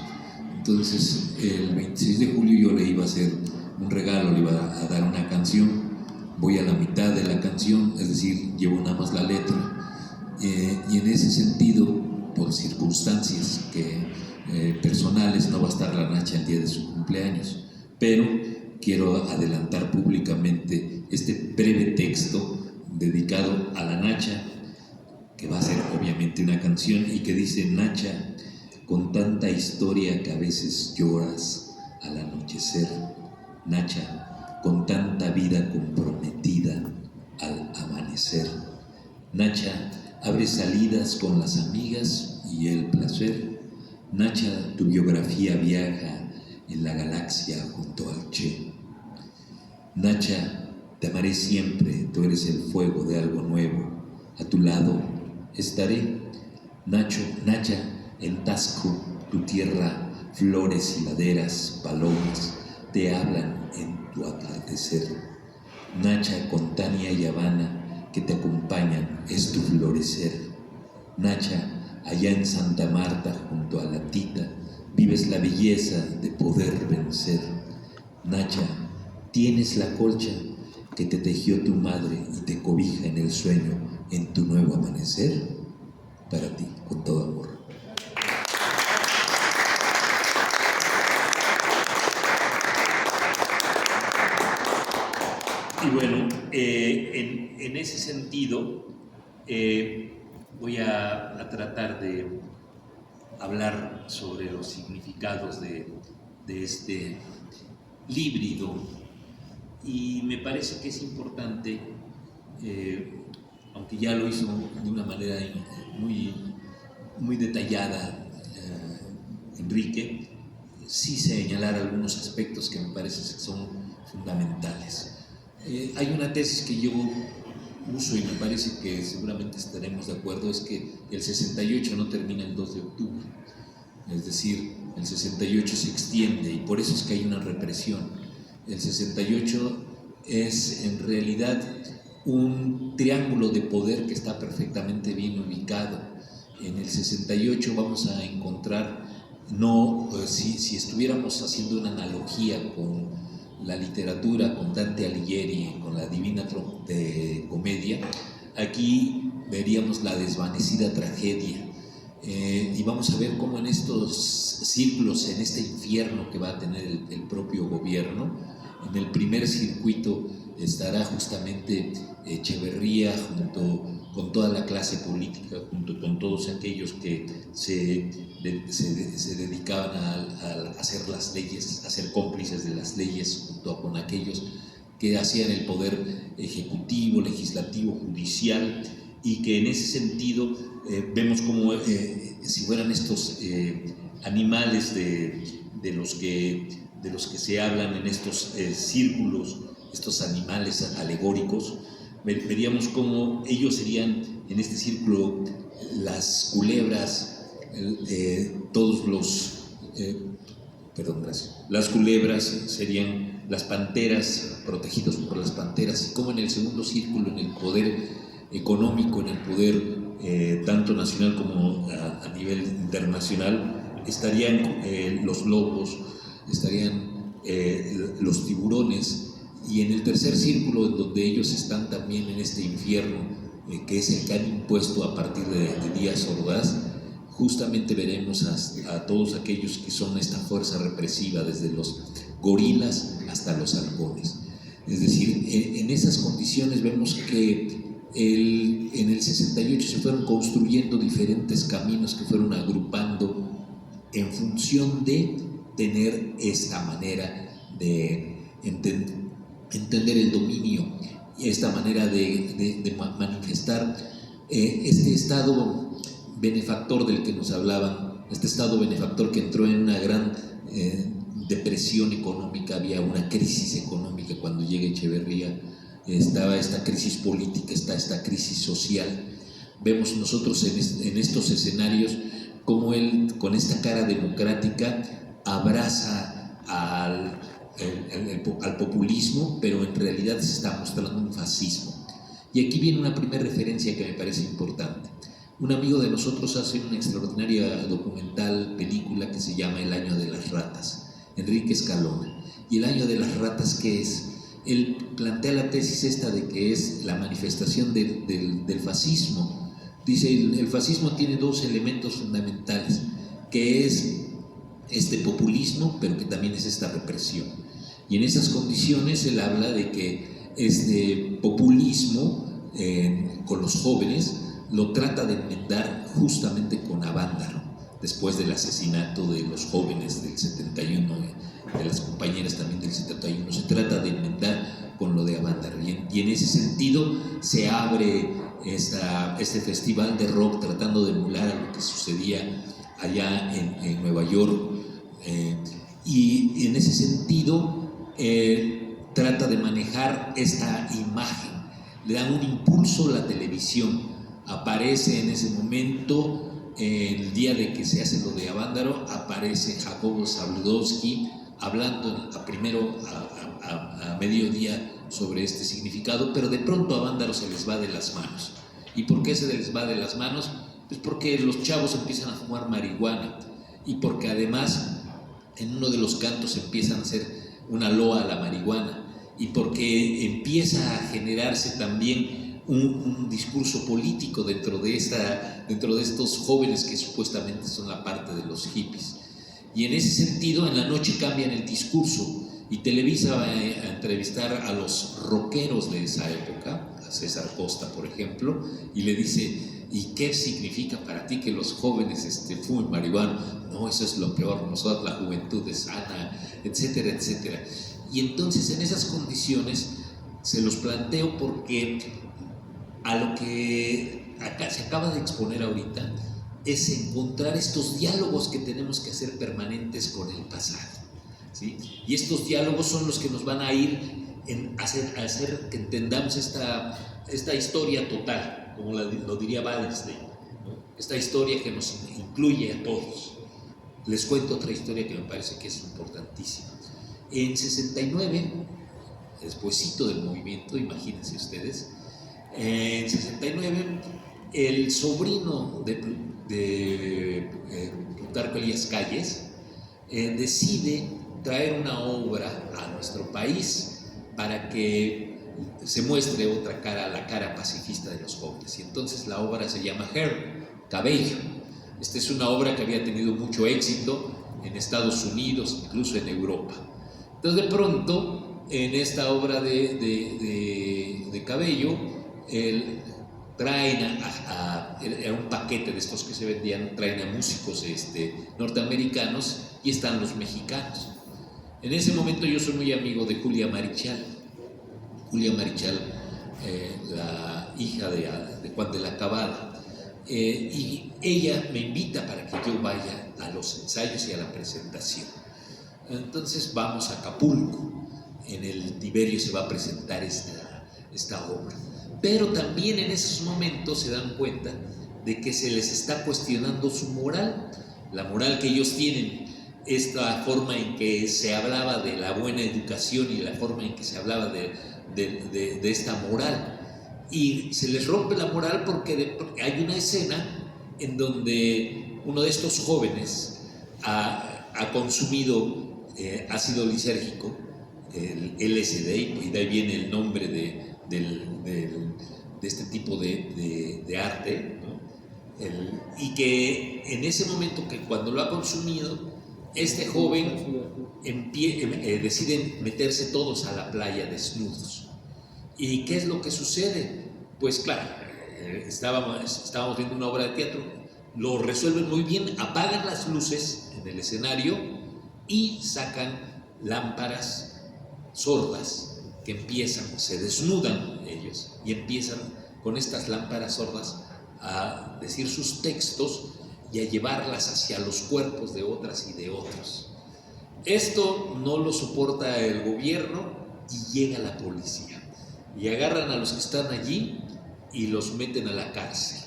Entonces, el 26 de julio yo le iba a hacer un regalo, le iba a dar una canción. Voy a la mitad de la canción, es decir, llevo nada más la letra. Y en ese sentido, por circunstancias personales, no va a estar la Nacha el día de su cumpleaños. Pero quiero adelantar públicamente este breve texto dedicado a la Nacha, que va a ser obviamente una canción y que dice: Nacha, con tanta historia que a veces lloras al anochecer. Nacha, con tanta vida comprometida al amanecer. Nacha, abre salidas con las amigas y el placer. Nacha, tu biografía viaja en la galaxia junto al Che. Nacha, te amaré siempre, tú eres el fuego de algo nuevo. A tu lado estaré. Nacha, en Tasco, tu tierra, flores y laderas, palomas, te hablan en tu atardecer. Nacha, con Tania y Habana, que te acompañan, es tu florecer. Nacha, allá en Santa Marta, junto a la Tita, vives la belleza de poder vencer. Nacha, tienes la colcha que te tejió tu madre y te cobija en el sueño en tu nuevo amanecer. Para ti, con todo amor. Y bueno, en ese sentido, voy a tratar de hablar sobre los significados de este líbrido, y me parece que es importante, aunque ya lo hizo de una manera muy detallada Enrique, sí señalar algunos aspectos que me parece que son fundamentales. Hay una tesis que yo uso, y me parece que seguramente estaremos de acuerdo, es que el 68 no termina el 2 de octubre. Es decir, el 68 se extiende y por eso es que hay una represión. El 68 es en realidad un triángulo de poder que está perfectamente bien ubicado. En el 68 vamos a encontrar, si estuviéramos haciendo una analogía con la literatura, con Dante Alighieri, con la Divina Comedia, aquí veríamos la desvanecida tragedia. Y vamos a ver cómo en estos círculos, en este infierno que va a tener el propio gobierno, en el primer circuito estará justamente Echeverría junto con toda la clase política, junto con todos aquellos que se dedicaban a hacer las leyes, a ser cómplices de las leyes, junto con aquellos que hacían el poder ejecutivo, legislativo, judicial, y que en ese sentido vemos como si fueran estos animales de los que se hablan en estos círculos, estos animales alegóricos. Veríamos cómo ellos serían en este círculo las culebras, las culebras serían las panteras, protegidos por las panteras, y como en el segundo círculo, en el poder económico, en el poder tanto nacional como a nivel internacional, estarían los lobos, estarían los tiburones, y en el tercer círculo, en donde ellos están también en este infierno, que es el que han impuesto a partir de Díaz Ordaz, justamente veremos a todos aquellos que son esta fuerza represiva, desde los gorilas hasta los halcones. Es decir, en esas condiciones vemos que en el 68 se fueron construyendo diferentes caminos que fueron agrupando en función de tener esta manera de entender el dominio y esta manera de manifestar este estado benefactor del que nos hablaban, este estado benefactor que entró en una gran depresión económica. Había una crisis económica cuando llega Echeverría, estaba esta crisis política, está esta crisis social. Vemos nosotros en estos escenarios cómo él, con esta cara democrática, abraza al populismo, pero en realidad se está mostrando un fascismo. Y aquí viene una primera referencia que me parece importante. Un amigo de nosotros hace una extraordinaria documental, película que se llama El Año de las Ratas, Enrique Escalona. Y el Año de las Ratas, ¿qué es? Él plantea la tesis esta de que es la manifestación del fascismo. Dice, el fascismo tiene dos elementos fundamentales, que es este populismo, pero que también es esta represión. Y en esas condiciones él habla de que este populismo con los jóvenes lo trata de enmendar justamente con Avándaro, después del asesinato de los jóvenes del 71, de las compañeras también del 71, se trata de enmendar con lo de Avándaro. Y en ese sentido se abre este festival de rock tratando de emular a lo que sucedía allá en Nueva York, y en ese sentido trata de manejar esta imagen, le da un impulso a la televisión. Aparece en ese momento, el día de que se hace lo de Avándaro, aparece Jacobo Zabludovsky hablando primero a mediodía sobre este significado, pero de pronto a Avándaro se les va de las manos. ¿Y por qué se les va de las manos? Pues porque los chavos empiezan a fumar marihuana, y porque además en uno de los cantos empiezan a hacer una loa a la marihuana, y porque empieza a generarse también un discurso político dentro de estos jóvenes que supuestamente son la parte de los hippies. Y en ese sentido, en la noche cambian el discurso, y Televisa va a entrevistar a los rockeros de esa época, a César Costa, por ejemplo, y le dice: ¿y qué significa para ti que los jóvenes fumen marihuana? No, eso es lo peor, nosotros, la juventud es sana, etcétera, etcétera. Y entonces, en esas condiciones, se los planteo porque a lo que acá se acaba de exponer ahorita es encontrar estos diálogos que tenemos que hacer permanentes con el pasado, ¿sí? Y estos diálogos son los que nos van a ir en hacer que entendamos esta historia total, como lo diría Wallenstein, ¿no? Esta historia que nos incluye a todos. Les cuento otra historia que me parece que es importantísima. En 69, despuesito del movimiento, imagínense ustedes, en 69, el sobrino de Plutarco Elías Calles decide traer una obra a nuestro país para que se muestre otra cara, la cara pacifista de los jóvenes. Y entonces la obra se llama Hair, Cabello. Esta es una obra que había tenido mucho éxito en Estados Unidos, incluso en Europa. Entonces de pronto, en esta obra de Cabello, traen era un paquete de estos que se vendían, traen a músicos norteamericanos y están los mexicanos. En ese momento yo soy muy amigo de Julia Marichal. Julia Marichal, la hija de Juan de la Cabada. Y ella me invita para que yo vaya a los ensayos y a la presentación. Entonces vamos a Acapulco, en el Tiberio se va a presentar esta obra. Pero también en esos momentos se dan cuenta de que se les está cuestionando su moral, la moral que ellos tienen, esta forma en que se hablaba de la buena educación y la forma en que se hablaba de esta moral. Y se les rompe la moral porque hay una escena en donde uno de estos jóvenes ha consumido ácido lisérgico, el LSD, y de ahí viene el nombre de este tipo de arte, ¿no? Y que en ese momento, que cuando lo ha consumido, este joven deciden meterse todos a la playa desnudos. ¿Y qué es lo que sucede? Pues claro, estábamos viendo una obra de teatro, lo resuelven muy bien, apagan las luces en el escenario y sacan lámparas sordas que se desnudan ellos y empiezan con estas lámparas sordas a decir sus textos y a llevarlas hacia los cuerpos de otras y de otros. Esto no lo soporta el gobierno y llega la policía y agarran a los que están allí y los meten a la cárcel.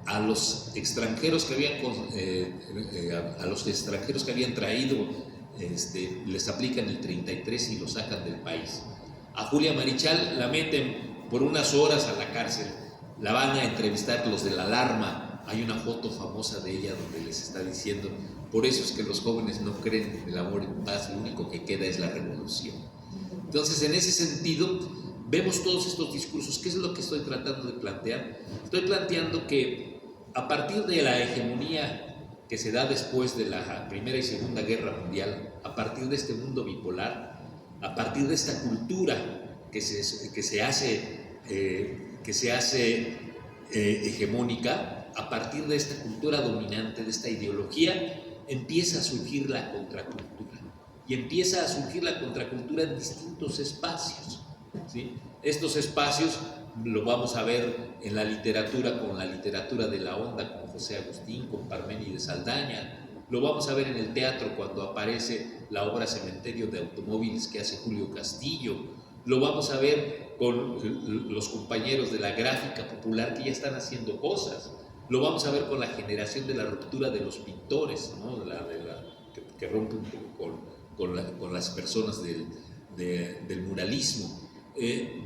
A los extranjeros que habían traído, les aplican el 33 y los sacan del país. A Julia Marichal la meten por unas horas a la cárcel, la van a entrevistar los de la alarma. Hay una foto famosa de ella donde les está diciendo: por eso es que los jóvenes no creen en el amor en paz, lo único que queda es la revolución. Entonces, en ese sentido, vemos todos estos discursos. ¿Qué es lo que estoy tratando de plantear? Estoy planteando que a partir de la hegemonía que se da después de la Primera y Segunda Guerra Mundial, a partir de este mundo bipolar, a partir de esta cultura que se hace hegemónica, a partir de esta cultura dominante, de esta ideología, empieza a surgir la contracultura. Y empieza a surgir la contracultura en distintos espacios, ¿sí? Estos espacios lo vamos a ver en la literatura, con la literatura de la onda, con José Agustín, con Parménides Saldaña. Lo vamos a ver en el teatro cuando aparece la obra Cementerio de Automóviles que hace Julio Castillo. Lo vamos a ver con los compañeros de la gráfica popular que ya están haciendo cosas. Lo vamos a ver con la generación de la ruptura de los pintores, ¿no? Que rompe un poco con las personas del muralismo.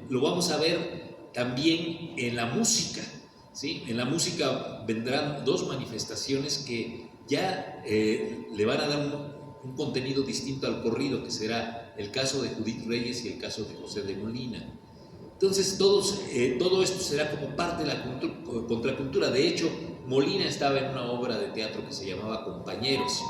Lo vamos a ver también en la música, ¿sí? En la música vendrán dos manifestaciones que ya le van a dar un contenido distinto al corrido, que será el caso de Judith Reyes y el caso de José de Molina. Entonces todo esto será como parte de la contracultura. De hecho, Molina estaba en una obra de teatro que se llamaba Compañeros,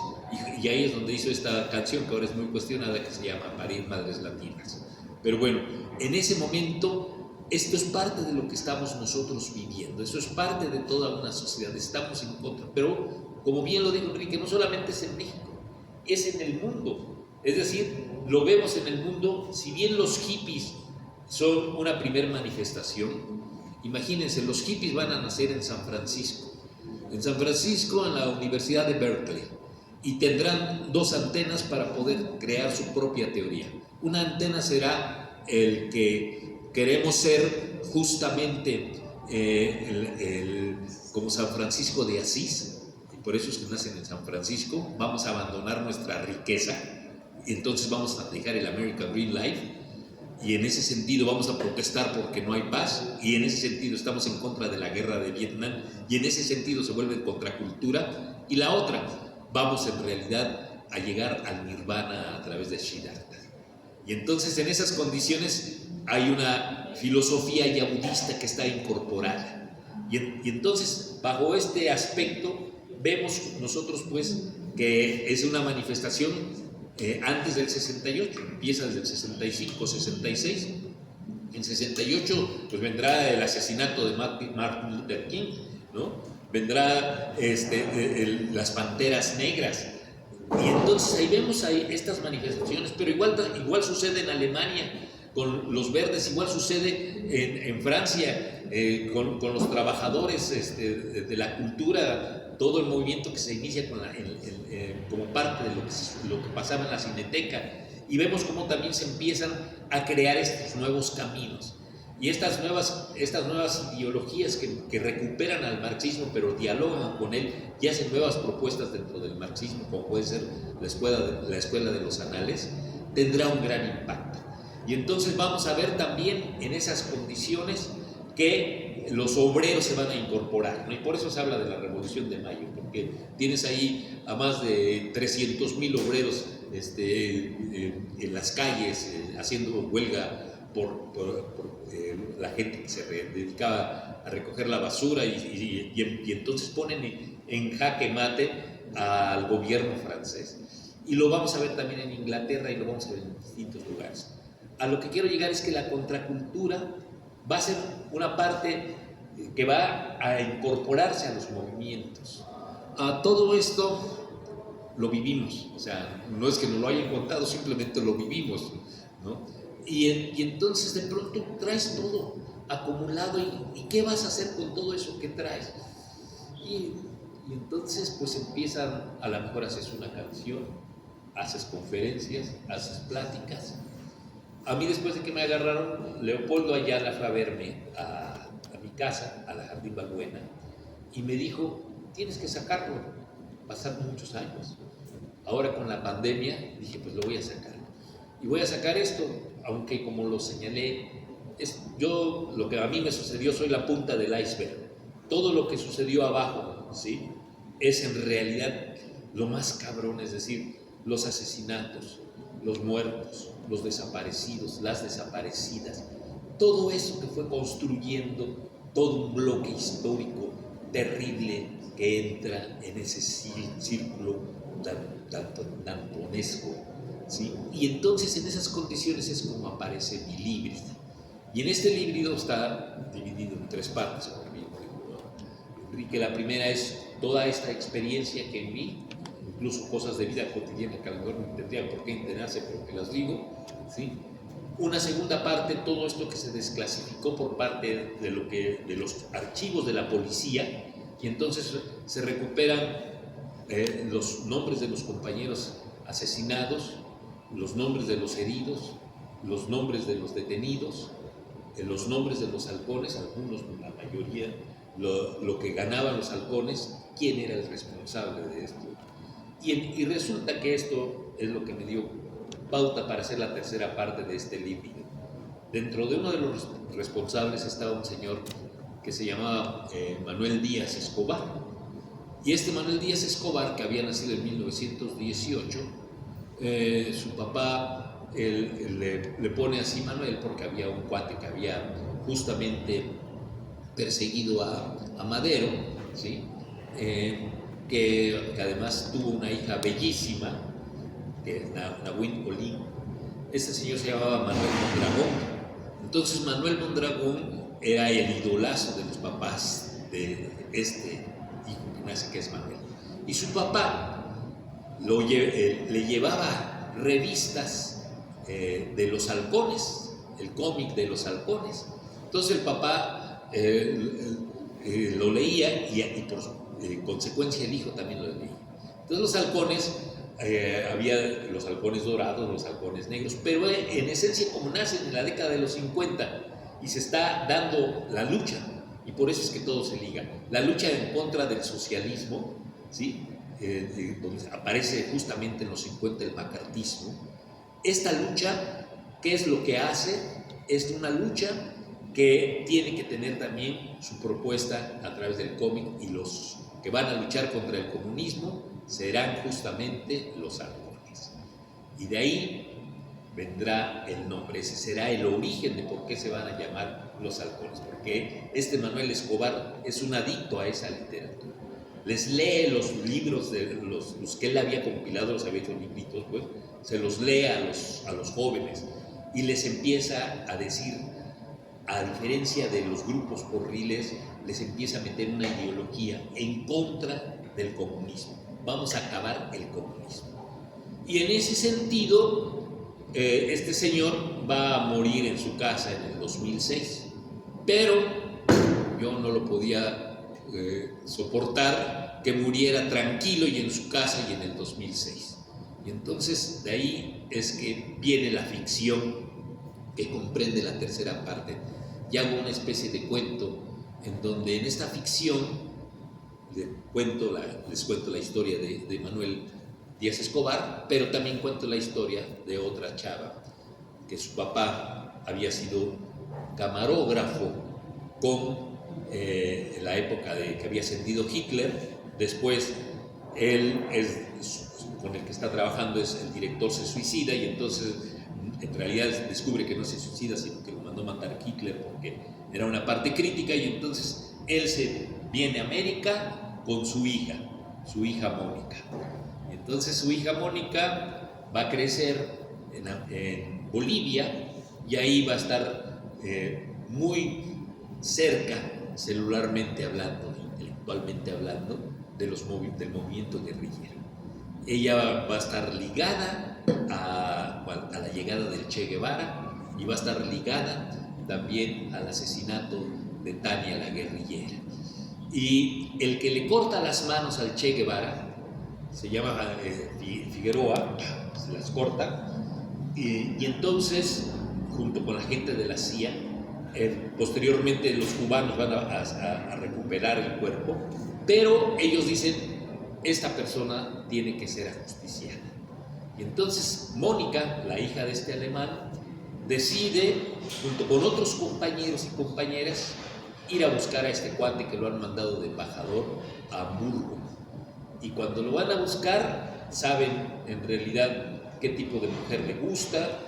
y ahí es donde hizo esta canción que ahora es muy cuestionada, que se llama Parir Madres Latinas. Pero bueno, en ese momento esto es parte de lo que estamos nosotros viviendo, eso es parte de toda una sociedad, estamos en contra. Pero como bien lo dijo Enrique, no solamente es en México, es en el mundo. Es decir, lo vemos en el mundo. Si bien los hippies son una primer manifestación, imagínense, los hippies van a nacer en San Francisco, en la Universidad de Berkeley, y tendrán dos antenas para poder crear su propia teoría. Una antena será el que queremos ser justamente como San Francisco de Asís, y por eso es que nacen en San Francisco. Vamos a abandonar nuestra riqueza, y entonces vamos a dejar el American Dream Life, y en ese sentido vamos a protestar porque no hay paz, y en ese sentido estamos en contra de la guerra de Vietnam, y en ese sentido se vuelve contracultura. Y la otra, vamos en realidad a llegar al nirvana a través de Siddhartha. Y entonces en esas condiciones hay una filosofía ya budista que está incorporada. Y entonces bajo este aspecto vemos nosotros pues que es una manifestación antes del 68, empieza desde el 65, 66. En 68 pues vendrá el asesinato de Martin Luther King, ¿no? Vendrá las Panteras Negras. Y entonces ahí vemos estas manifestaciones, pero igual sucede en Alemania con los verdes, igual sucede en Francia con los trabajadores de la cultura, todo el movimiento que se inicia como parte de lo que pasaba en la Cineteca, y vemos cómo también se empiezan a crear estos nuevos caminos. Y estas nuevas ideologías que recuperan al marxismo, pero dialogan con él y hacen nuevas propuestas dentro del marxismo, como puede ser la escuela de los anales, tendrá un gran impacto. Y entonces vamos a ver también en esas condiciones que los obreros se van a incorporar, ¿no? Y por eso se habla de la Revolución de Mayo, porque tienes ahí a más de 300,000 obreros en las calles haciendo huelga por la gente que se dedicaba a recoger la basura, y entonces ponen en jaque mate al gobierno francés. Y lo vamos a ver también en Inglaterra, y lo vamos a ver en distintos lugares. A lo que quiero llegar es que la contracultura va a ser una parte que va a incorporarse a los movimientos. A todo esto lo vivimos, o sea, no es que nos lo hayan contado, simplemente lo vivimos, ¿no? Y entonces de pronto traes todo acumulado, y ¿qué vas a hacer con todo eso que traes? Y entonces pues empiezan, a lo mejor haces una canción, haces conferencias, haces pláticas. A mí, después de que me agarraron, Leopoldo Ayala fue a verme a mi casa, a la Jardín Balbuena, y me dijo: tienes que sacarlo, pasaron muchos años. Ahora con la pandemia dije, pues lo voy a sacar. Y voy a sacar esto, aunque como lo señalé, lo que a mí me sucedió, soy la punta del iceberg. Todo lo que sucedió abajo, ¿sí?, es en realidad lo más cabrón, es decir, los asesinatos, los muertos, los desaparecidos, las desaparecidas, todo eso que fue construyendo todo un bloque histórico terrible que entra en ese círculo tan dantonesco, ¿sí? Y entonces en esas condiciones es como aparece mi líbrido. Y en este líbrido está dividido en 3 partes, como bien dijo Enrique. La primera es toda esta experiencia que en mí, incluso cosas de vida cotidiana que a lo mejor no tendrían por qué enterarse, pero que las digo, ¿sí? Una segunda parte, todo esto que se desclasificó por parte de los archivos de la policía, y entonces se recuperan los nombres de los compañeros asesinados, los nombres de los heridos, los nombres de los detenidos, los nombres de los halcones, algunos, la mayoría, lo que ganaban los halcones, quién era el responsable de esto. Y resulta que esto es lo que me dio pauta para hacer la tercera parte de este libro. Dentro de uno de los responsables estaba un señor que se llamaba Manuel Díaz Escobar. Y este Manuel Díaz Escobar, que había nacido en 1918, su papá le pone así Manuel porque había un cuate que había justamente perseguido a Madero, ¿sí? Que además tuvo una hija bellísima, Nahuín Olín. Este señor se llamaba Manuel Mondragón. Entonces Manuel Mondragón era el idolazo de los papás de este hijo que nace, que es Manuel. Y su papá le llevaba revistas de los halcones, el cómic de los halcones. Entonces el papá lo leía, y por consecuencia el hijo también lo leía. Entonces los halcones había los halcones dorados, los halcones negros, pero en esencia como nacen en la década de los 50 y se está dando la lucha, y por eso es que todo se liga, la lucha en contra del socialismo, ¿sí? Donde aparece justamente en los 50 el macartismo. Esta lucha, ¿qué es lo que hace? Es una lucha que tiene que tener también su propuesta a través del cómic, y los que van a luchar contra el comunismo serán justamente los halcones. Y de ahí vendrá el nombre, ese será el origen de por qué se van a llamar los halcones, porque Manuel Escobar es un adicto a esa literatura. Les lee los libros, los que él había compilado, los había hecho libritos, pues, se los lee a los jóvenes y les empieza a decir, a diferencia de los grupos porriles, les empieza a meter una ideología en contra del comunismo. Vamos a acabar el comunismo. Y en ese sentido, este señor va a morir en su casa en el 2006, pero yo no lo podía soportar que muriera tranquilo y en su casa y en el 2006. Y entonces de ahí es que viene la ficción que comprende la tercera parte. Y hago una especie de cuento en donde en esta ficción les cuento la historia de Manuel Díaz Escobar, pero también cuento la historia de otra chava, que su papá había sido camarógrafo con la época de que había ascendido Hitler. Después él con el que está trabajando el director se suicida, y entonces en realidad descubre que no se suicida, sino que lo mandó matar Hitler porque era una parte crítica, y entonces él se viene a América con su hija Mónica. Entonces su hija Mónica va a crecer en Bolivia, y ahí va a estar muy cerca, celularmente hablando, intelectualmente hablando, del movimiento guerrillero. Ella va a estar ligada a la llegada del Che Guevara, y va a estar ligada también al asesinato de Tania la guerrillera. Y el que le corta las manos al Che Guevara se llama Figueroa, se las corta, y entonces, junto con la gente de la CIA, posteriormente los cubanos van a recuperar el cuerpo, pero ellos dicen, esta persona tiene que ser ajusticiada. Y entonces Mónica, la hija de este alemán, decide, junto con otros compañeros y compañeras, ir a buscar a este cuate que lo han mandado de embajador a Hamburgo. Y cuando lo van a buscar, saben en realidad qué tipo de mujer le gusta,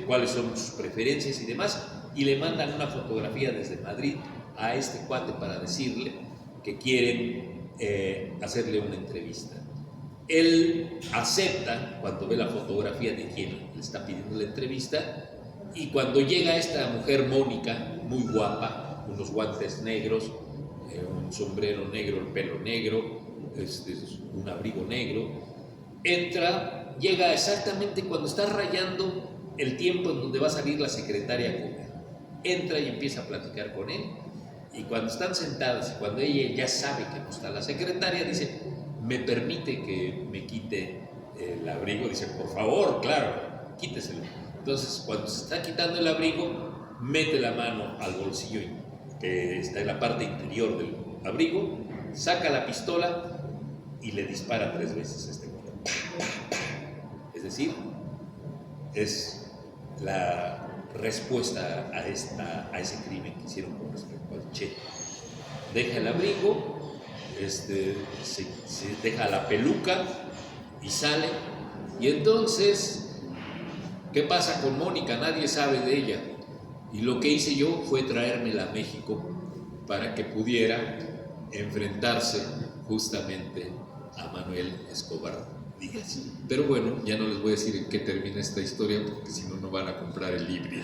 cuáles son sus preferencias y demás, y le mandan una fotografía desde Madrid a este cuate para decirle que quieren hacerle una entrevista. Él acepta cuando ve la fotografía de quien le está pidiendo la entrevista, y cuando llega esta mujer Mónica, muy guapa, unos guantes negros, un sombrero negro, el pelo negro, un abrigo negro, llega exactamente cuando está rayando el tiempo en donde va a salir la secretaria a comer. Entra y empieza a platicar con él, y cuando están sentadas y cuando ella ya sabe que no está la secretaria, dice, ¿me permite que me quite el abrigo? Dice, por favor, claro, quíteselo. Entonces, cuando se está quitando el abrigo, mete la mano al bolsillo que está en la parte interior del abrigo, saca la pistola y le dispara 3 veces a este hombre. Es decir, es la respuesta a ese crimen que hicieron con respecto al Che. Deja el abrigo, se deja la peluca y sale. Y entonces, ¿qué pasa con Mónica? Nadie sabe de ella. Y lo que hice yo fue traérmela a México para que pudiera enfrentarse justamente a Manuel Escobar Díaz. Pero bueno, ya no les voy a decir en qué termina esta historia, porque si no, no van a comprar el libro.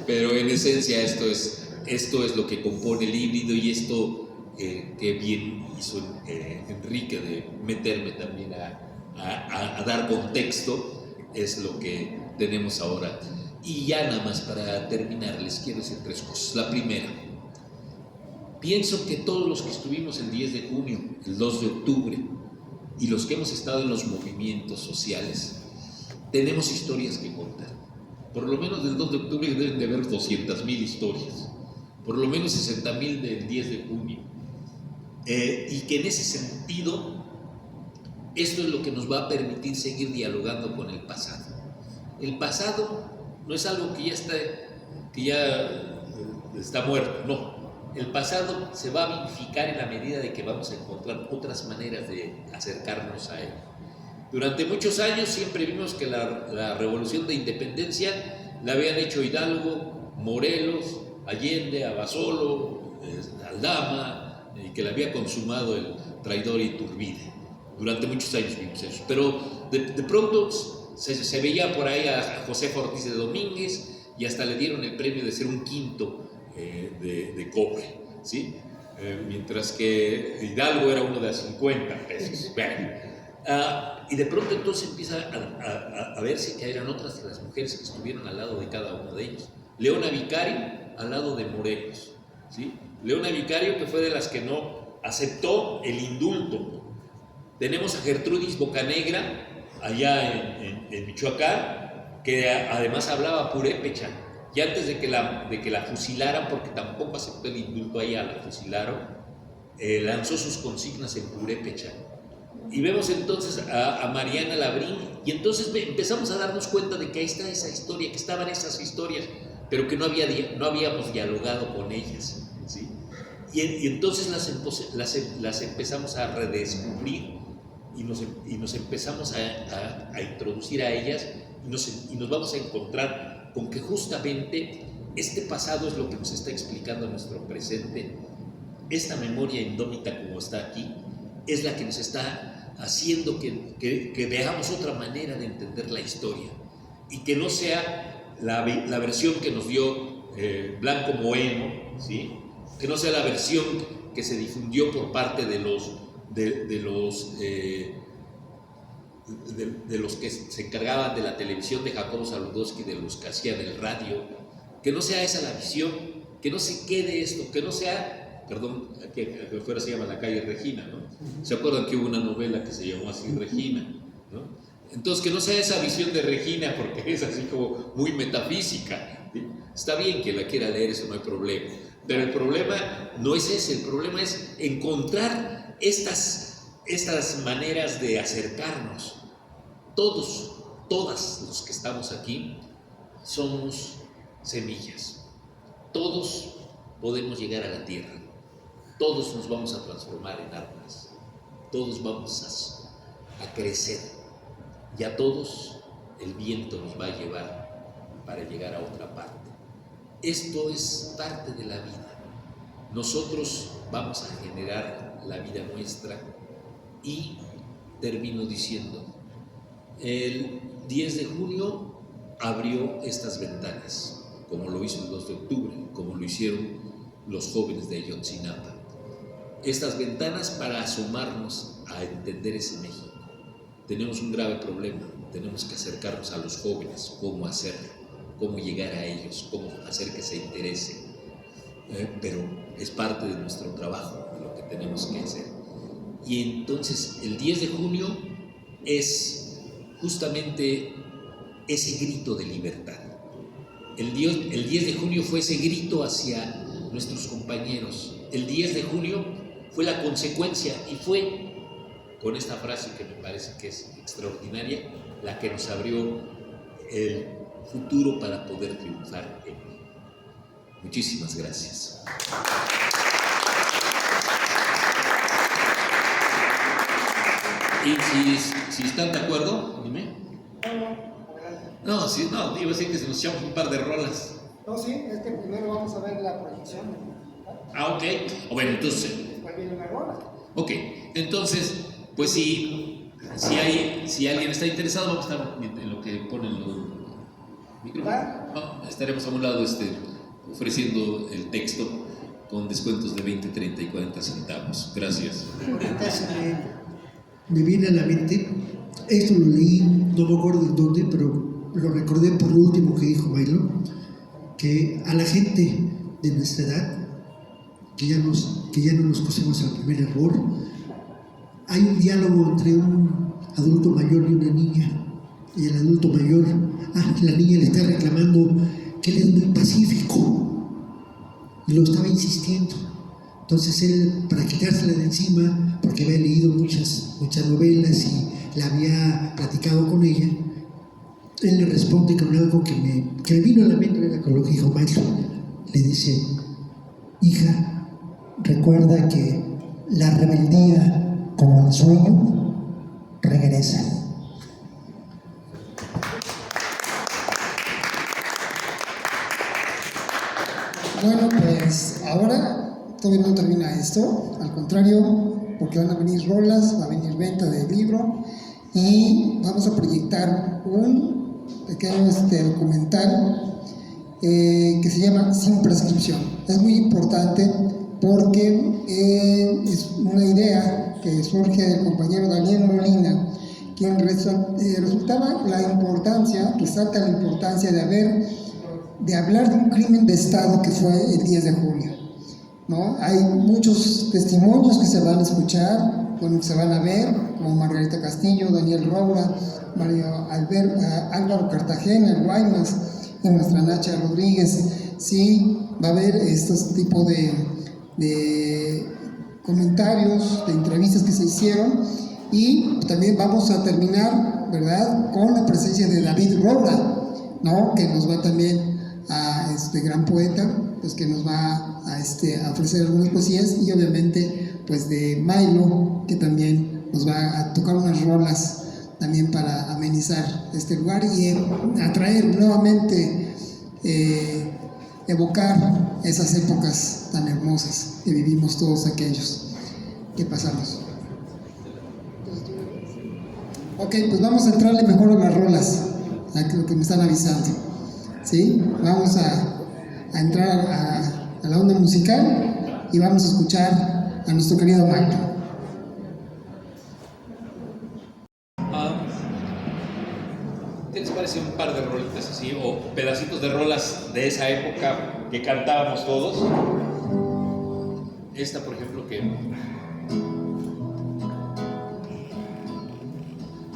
Pero en esencia esto es lo que compone el híbrido, y esto que bien hizo Enrique de meterme también a dar contexto, es lo que tenemos ahora. Y ya nada más para terminar, les quiero decir 3 cosas. La primera, pienso que todos los que estuvimos el 10 de junio, el 2 de octubre y los que hemos estado en los movimientos sociales, tenemos historias que contar. Por lo menos del 2 de octubre deben de haber 200,000 historias, por lo menos 60,000 del 10 de junio. Y que en ese sentido, esto es lo que nos va a permitir seguir dialogando con el pasado. El pasado no es algo que ya está muerto, no. El pasado se va a vivificar en la medida de que vamos a encontrar otras maneras de acercarnos a él. Durante muchos años siempre vimos que la revolución de independencia la habían hecho Hidalgo, Morelos, Allende, Abasolo, Aldama, y que la había consumado el traidor Iturbide. Durante muchos años vimos eso, pero de pronto se veía por ahí a José Ortiz de Domínguez y hasta le dieron el premio de ser un quinto de cobre, ¿sí? Mientras que Hidalgo era uno de a 50 pesos. Y de pronto entonces empieza a verse que eran otras de las mujeres que estuvieron al lado de cada uno de ellos. Leona Vicario al lado de Morelos, ¿sí? Leona Vicario, que fue de las que no aceptó el indulto. Tenemos a Gertrudis Bocanegra allá en Michoacán, que además hablaba purépecha, y antes de que la fusilaran, porque tampoco aceptó el indulto, a ella la fusilaron, lanzó sus consignas en purépecha. Y vemos entonces a Mariana Labrín, y entonces empezamos a darnos cuenta de que ahí está esa historia, que estaban esas historias, pero que no habíamos dialogado con ellas, ¿sí? Y entonces las empezamos a redescubrir y nos empezamos a introducir a ellas, y nos vamos a encontrar con que justamente este pasado es lo que nos está explicando nuestro presente. Esta memoria indómita como está aquí es la que nos está haciendo que veamos otra manera de entender la historia, y que no sea la versión que nos dio Blanco Moeno, ¿sí? Que no sea la versión que se difundió por parte de los que se encargaban de la televisión, de Jacobo Zabludowski, de los que hacían el radio. Que no sea esa la visión, que no se quede esto, que no sea, perdón, aquí afuera se llama la calle Regina, ¿no? ¿Se acuerdan que hubo una novela que se llamó así, Regina, ¿no? Entonces, que no sea esa visión de Regina, porque es así como muy metafísica, ¿sí? Está bien que la quiera leer, eso no hay problema, pero el problema no es ese, el problema es encontrar estas maneras de acercarnos. Todas los que estamos aquí somos semillas. Todos podemos llegar a la tierra. Todos nos vamos a transformar en árboles. Todos vamos a crecer. Y a todos el viento nos va a llevar para llegar a otra parte. Esto es parte de la vida. Nosotros vamos a generar la vida nuestra. Y termino diciendo, el 10 de junio abrió estas ventanas, como lo hizo el 2 de octubre, como lo hicieron los jóvenes de Ayotzinapa. Estas ventanas para asomarnos a entender ese México. Tenemos un grave problema, tenemos que acercarnos a los jóvenes, cómo hacerlo, cómo llegar a ellos, cómo hacer que se interesen. Pero es parte de nuestro trabajo, de lo que tenemos que hacer. Y entonces el 10 de junio es justamente ese grito de libertad. El 10 de junio fue ese grito hacia nuestros compañeros. El 10 de junio fue la consecuencia, y fue con esta frase que me parece que es extraordinaria, la que nos abrió el futuro para poder triunfar en él. Muchísimas gracias. Y si están de acuerdo, dime. No, sí, no, digo así que se nos echamos un par de rolas. No, sí, es que primero vamos a ver la proyección. Ok. Bueno, entonces. Después viene una rola. Ok, entonces, pues si alguien está interesado, vamos a estar en lo que ponen los micrófonos. No, estaremos a un lado ofreciendo el texto con descuentos de 20, 30 y 40 centavos. Gracias. Entonces, me viene a la mente, esto lo leí, no me acuerdo de dónde, pero lo recordé por lo último que dijo Milo, que a la gente de nuestra edad, que ya no nos pusimos al primer error, hay un diálogo entre un adulto mayor y una niña, y el adulto mayor, la niña le está reclamando que él es muy pacífico, y lo estaba insistiendo. Entonces él, para quitársela de encima, porque había leído muchas novelas y la había platicado con ella, él le responde con algo que me vino a la mente, era con lo que dijo Maestro. Le dice: hija, recuerda que la rebeldía, como el sueño, regresa. Bueno, pues ahora todavía no termina esto, al contrario, porque van a venir rolas, va a venir venta del libro y vamos a proyectar un pequeño documental que se llama Sin Prescripción. Es muy importante porque es una idea que surge del compañero Daniel Molina, quien resalta la importancia de hablar de un crimen de Estado que fue el 10 de julio, ¿no? Hay muchos testimonios que se van a escuchar, que se van a ver, como Margarita Castillo, Daniel Roura, Álvaro Cartagena, el Guaymas, y nuestra Nacha Rodríguez. Sí, va a haber estos tipos de comentarios, de entrevistas que se hicieron, y también vamos a terminar, ¿verdad?, con la presencia de David Roura, ¿no?, que nos va también a este gran poeta, pues que nos va a ofrecer algunas poesías, y obviamente pues de Milo, que también nos va a tocar unas rolas también para amenizar este lugar y atraer nuevamente, evocar esas épocas tan hermosas que vivimos todos aquellos que pasamos. Ok, pues vamos a entrarle mejor a las rolas, a lo que me están avisando. ¿Sí? Vamos a entrar a la onda musical y vamos a escuchar a nuestro querido Milo. ¿Qué les parece un par de rolitas así, o pedacitos de rolas de esa época que cantábamos todos? Esta, por ejemplo, que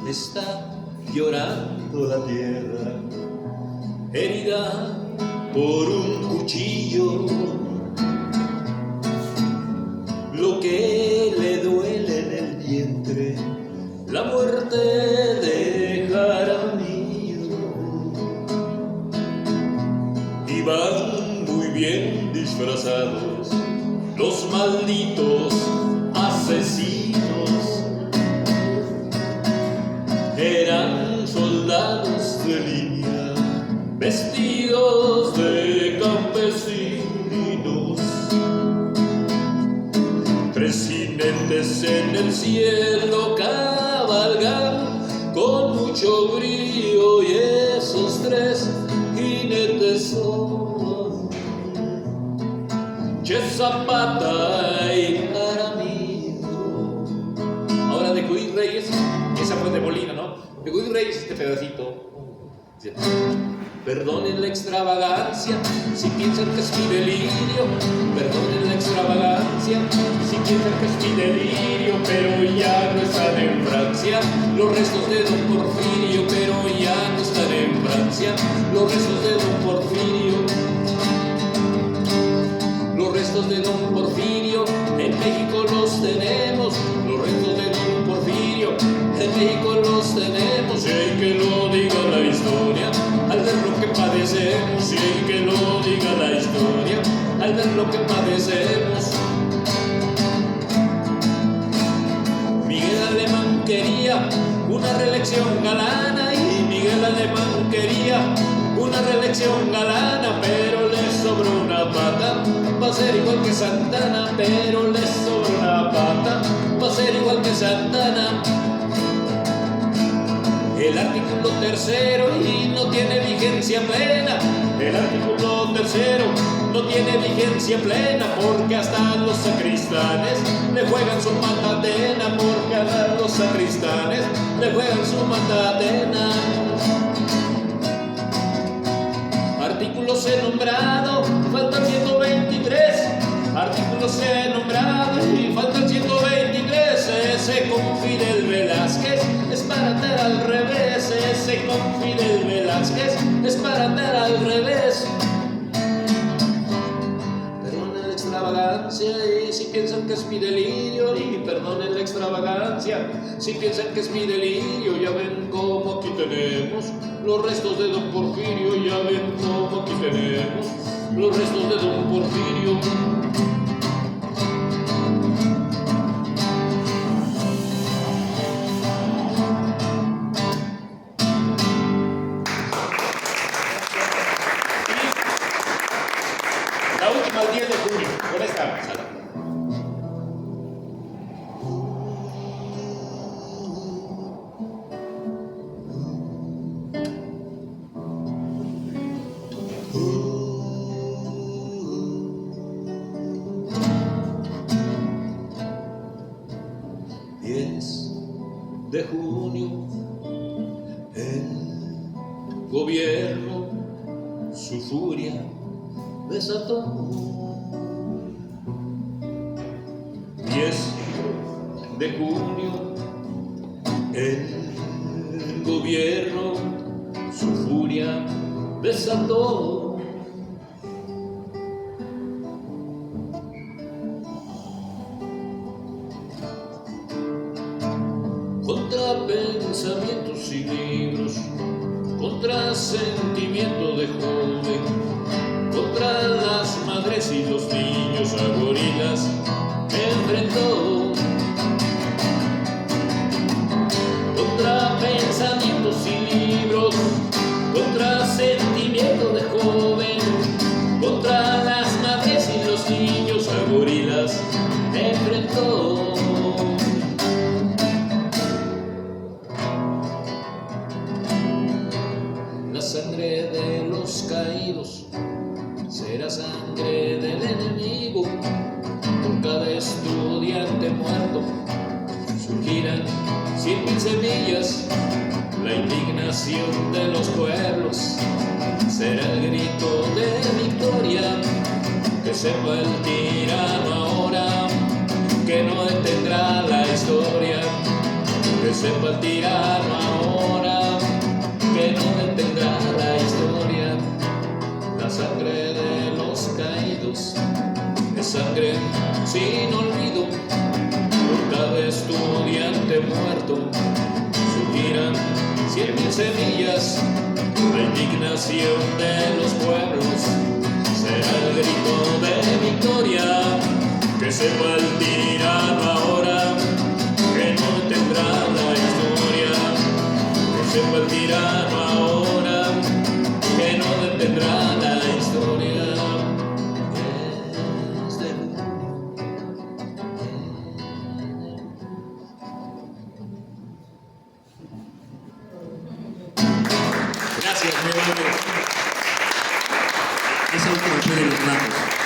está llorando la tierra, herida por un cuchillo, lo que le duele en el vientre, la muerte de Jaramillo. Y van muy bien disfrazados los malditos asesinos, eran soldados de línea, vestidos de campesinos. Tres jinetes en el cielo cabalgan con mucho brío, y esos tres jinetes son Che Zapata y Jaramillo. Ahora de Judith Reyes, esa fue de Molina, ¿no? De Judith Reyes, este pedacito. Perdonen la extravagancia si piensan que es mi delirio. Perdonen la extravagancia si piensan que es mi delirio. Pero ya no están en Francia los restos de don Porfirio. Pero ya no están en Francia los restos de don Porfirio. Los restos de don Porfirio en México los tenemos. Los restos de don Porfirio en México los tenemos. Y hay que lo diga la historia al ver lo que padecemos. Y hay que lo diga la historia al ver lo que padecemos. Miguel Alemán quería una reelección galana, y Miguel Alemán quería una reelección galana, pero le sobró una pata, va a ser igual que Santana, pero le sobró una pata, va a ser igual que Santana. El artículo tercero y no tiene vigencia plena. El artículo tercero no tiene vigencia plena, porque hasta los sacristanes le juegan su matatena, porque hasta los sacristanes le juegan su matatena. Artículos enombrado, faltan 123. Artículos enombrado y faltan 123. Ese es mi delirio y perdonen la extravagancia. Si piensan que es mi delirio, ya ven cómo aquí tenemos los restos de don Porfirio. Ya ven cómo aquí tenemos los restos de don Porfirio. La última el 10 de junio, con esta sala. De junio, el gobierno su furia desató. 10 de junio, el gobierno su furia desató. Contra pensamientos y libros, contra sentimiento de joven, contra las madres y los niños a gorilas enfrentó. Contra pensamientos y libros, contra sentimiento de joven, contra las madres y los niños a gorilas enfrentó. La sangre de los caídos será sangre del enemigo. Por cada estudiante muerto surgirán 100.000 semillas. La indignación de los pueblos será el grito de victoria. Que sepa el tirano ahora que no detendrá la historia. Que sepa el tirano ahora que no detendrá la historia. La sangre de los caídos es sangre sin olvido. Por cada estudiante muerto surgirán 100.000 semillas. La indignación de los pueblos será el grito de victoria. Que sepa el tirano ahora que no detendrá la historia. Que sepa el tirano ahora que no detendrá la historia. Gracias, mi amable. Es el último de los blancos.